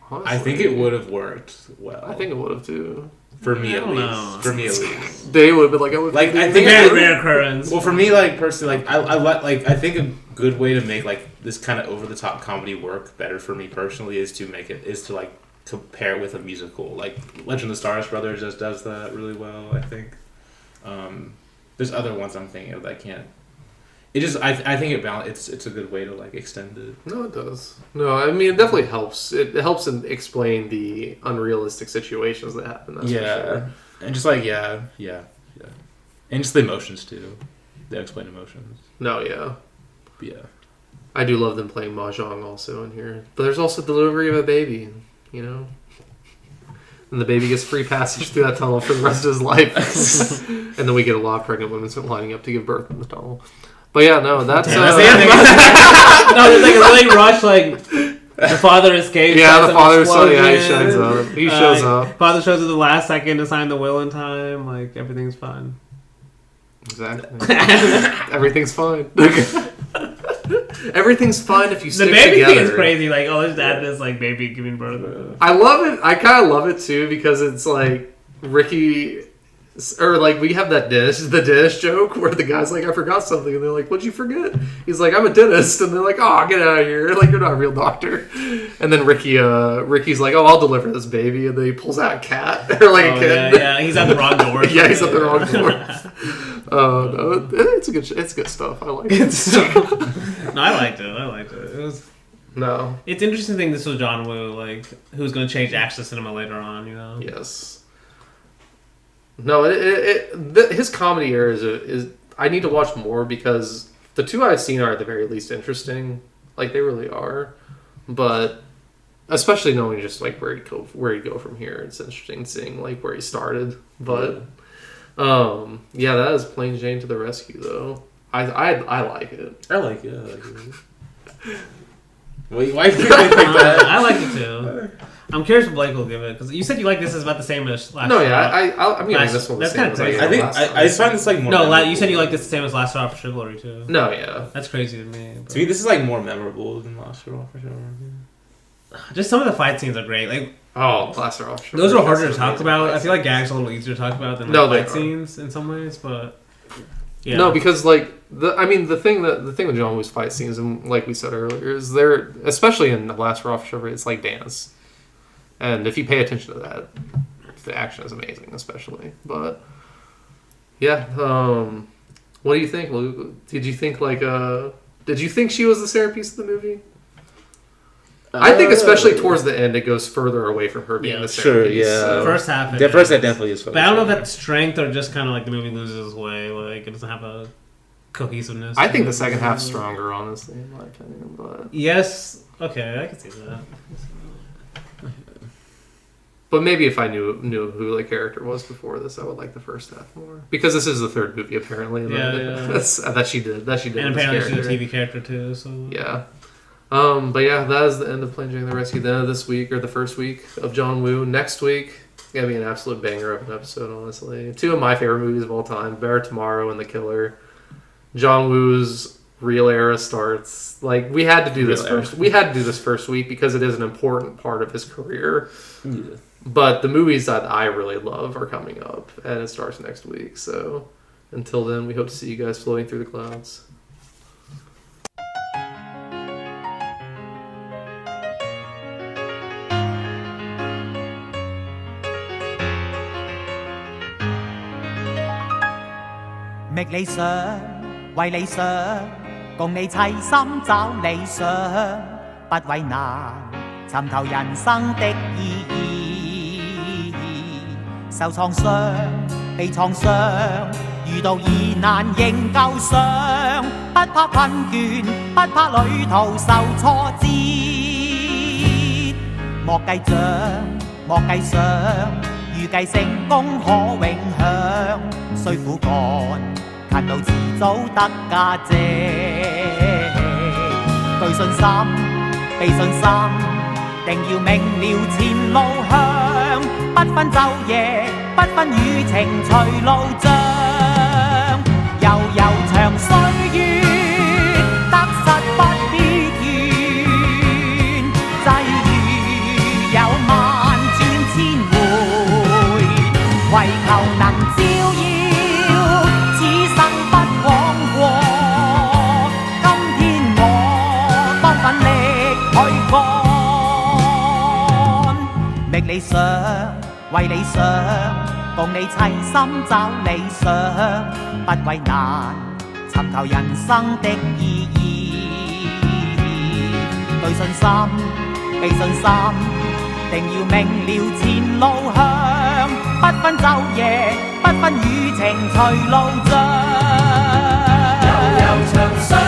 Honestly, I think it would have worked well. I think it would have too. For me at least. They would have been like, I think very rare occurrence. Well, for me, like personally, like I think a good way to make like this kind of over the top comedy work better for me personally is to like compare it with a musical. Like Legend of the Stardust Brothers just does that really well. I think. There's other ones I'm thinking of that I can't. It just I think it's a good way to like extend it. No, it does. No, I mean it definitely helps. It helps explain the unrealistic situations that happen. That's for sure. And just like yeah, and just the emotions too. They explain emotions. No, yeah. Yeah. I do love them playing mahjong also in here, but there's also the delivery of a baby. And the baby gets free passage through that tunnel for the rest of his life. And then we get a lot of pregnant women lining up to give birth in the tunnel. But yeah, no, that's... No, there's like a really rush, like, the father escapes. Yeah, the father he shines up. He shows up. Father shows up at the last second to sign the will in time. Like, everything's fine. Exactly. Everything's fine. Everything's fine if you stick together. The baby thing is crazy. Like, let's add this, like, baby giving birth. I love it. I kind of love it, too, because it's, like, Ricky... Or, like, we have the dentist joke where the guy's like, I forgot something. And they're like, what'd you forget? He's like, I'm a dentist. And they're like, oh, get out of here. Like, you're not a real doctor. And then Ricky's like, oh, I'll deliver this baby. And then he pulls out a cat. Or, like, a kid. Yeah, he's at the wrong door. Yeah, he's at the wrong door. No, it's good stuff. I like it. No, I liked it. It was... No. It's interesting thing this was John Woo, like, who's going to change action cinema later on, Yes. No, his comedy era is I need to watch more because the two I've seen are at the very least interesting. Like, they really are. But especially knowing just, like, where he'd go from here, it's interesting seeing, like, where he started. But, that is Plain Jane to the rescue, though. I like it. I like it. Wait, why did you think that? I like it, too. I'm curious what Blake will give it, because you said you like this is about the same as Last No, Hurrah. yeah, I'm giving this one the that's same kind of as crazy. I think I just find this like more. No, you said you like this the same as Last Hurrah for Chivalry too. No, yeah, that's crazy to me. But... To me, this is like more memorable than Last Hurrah for sure. Just some of the fight scenes are great. Like Last Hurrah. Those are harder to talk about. I feel like gags are a little easier to talk about than fight scenes in some ways, but. Yeah. No, because like the thing with John Woo's fight scenes, and like we said earlier, is they're, especially in the Last Hurrah, Chivalry, it's like dance, and if you pay attention to that, the action is amazing, especially. But yeah, what do you think, Luke? Did you think she was the centerpiece of the movie? I think especially towards the end, it goes further away from her being the centerpiece. Sure, yeah. So. First half, The first half definitely is. But I don't know if that's strength or just kind of like the movie loses its way. Like it doesn't have a cohesiveness. I think the second half's stronger, honestly, in my opinion. But yes, okay, I can see that. But maybe if I knew who the character was before this, I would like the first half more, because this is the third movie apparently. That she did. And apparently she's a TV character too. So yeah. But yeah, that is the end of Plain Jane the Rescue. The end of this week, or the first week of John Woo. Next week, it's gonna be an absolute banger of an episode. Honestly, 2 of my favorite movies of all time: Bear Tomorrow and The Killer. John Woo's real era starts. Like we had to do this first. We had to do this first week because it is an important part of his career. Yeah. But the movies that I really love are coming up, and it starts next week. So until then, we hope to see you guys floating through the clouds.覓理想，為理想，共你齊心找理想，不為難，尋求人生的意義。受創傷，被創傷，遇到疑難仍舊上，不怕困倦，不怕旅途受挫折。莫計獎，莫計賞，預計成功可永享，需苦幹。勤勞遲早得價值，對信心，被信心，定要明了前路向，不分晝夜，不分雨情隨路障，悠悠長歲月，得失不必怨，際遇有萬轉千回，唯求能照耀。覓理想，為理想，共你齊心找理想，不為難，尋求人生的意義。對信心，被信心，定要明了前路向，不分晝夜，不分雨情隨路障，悠悠長歲。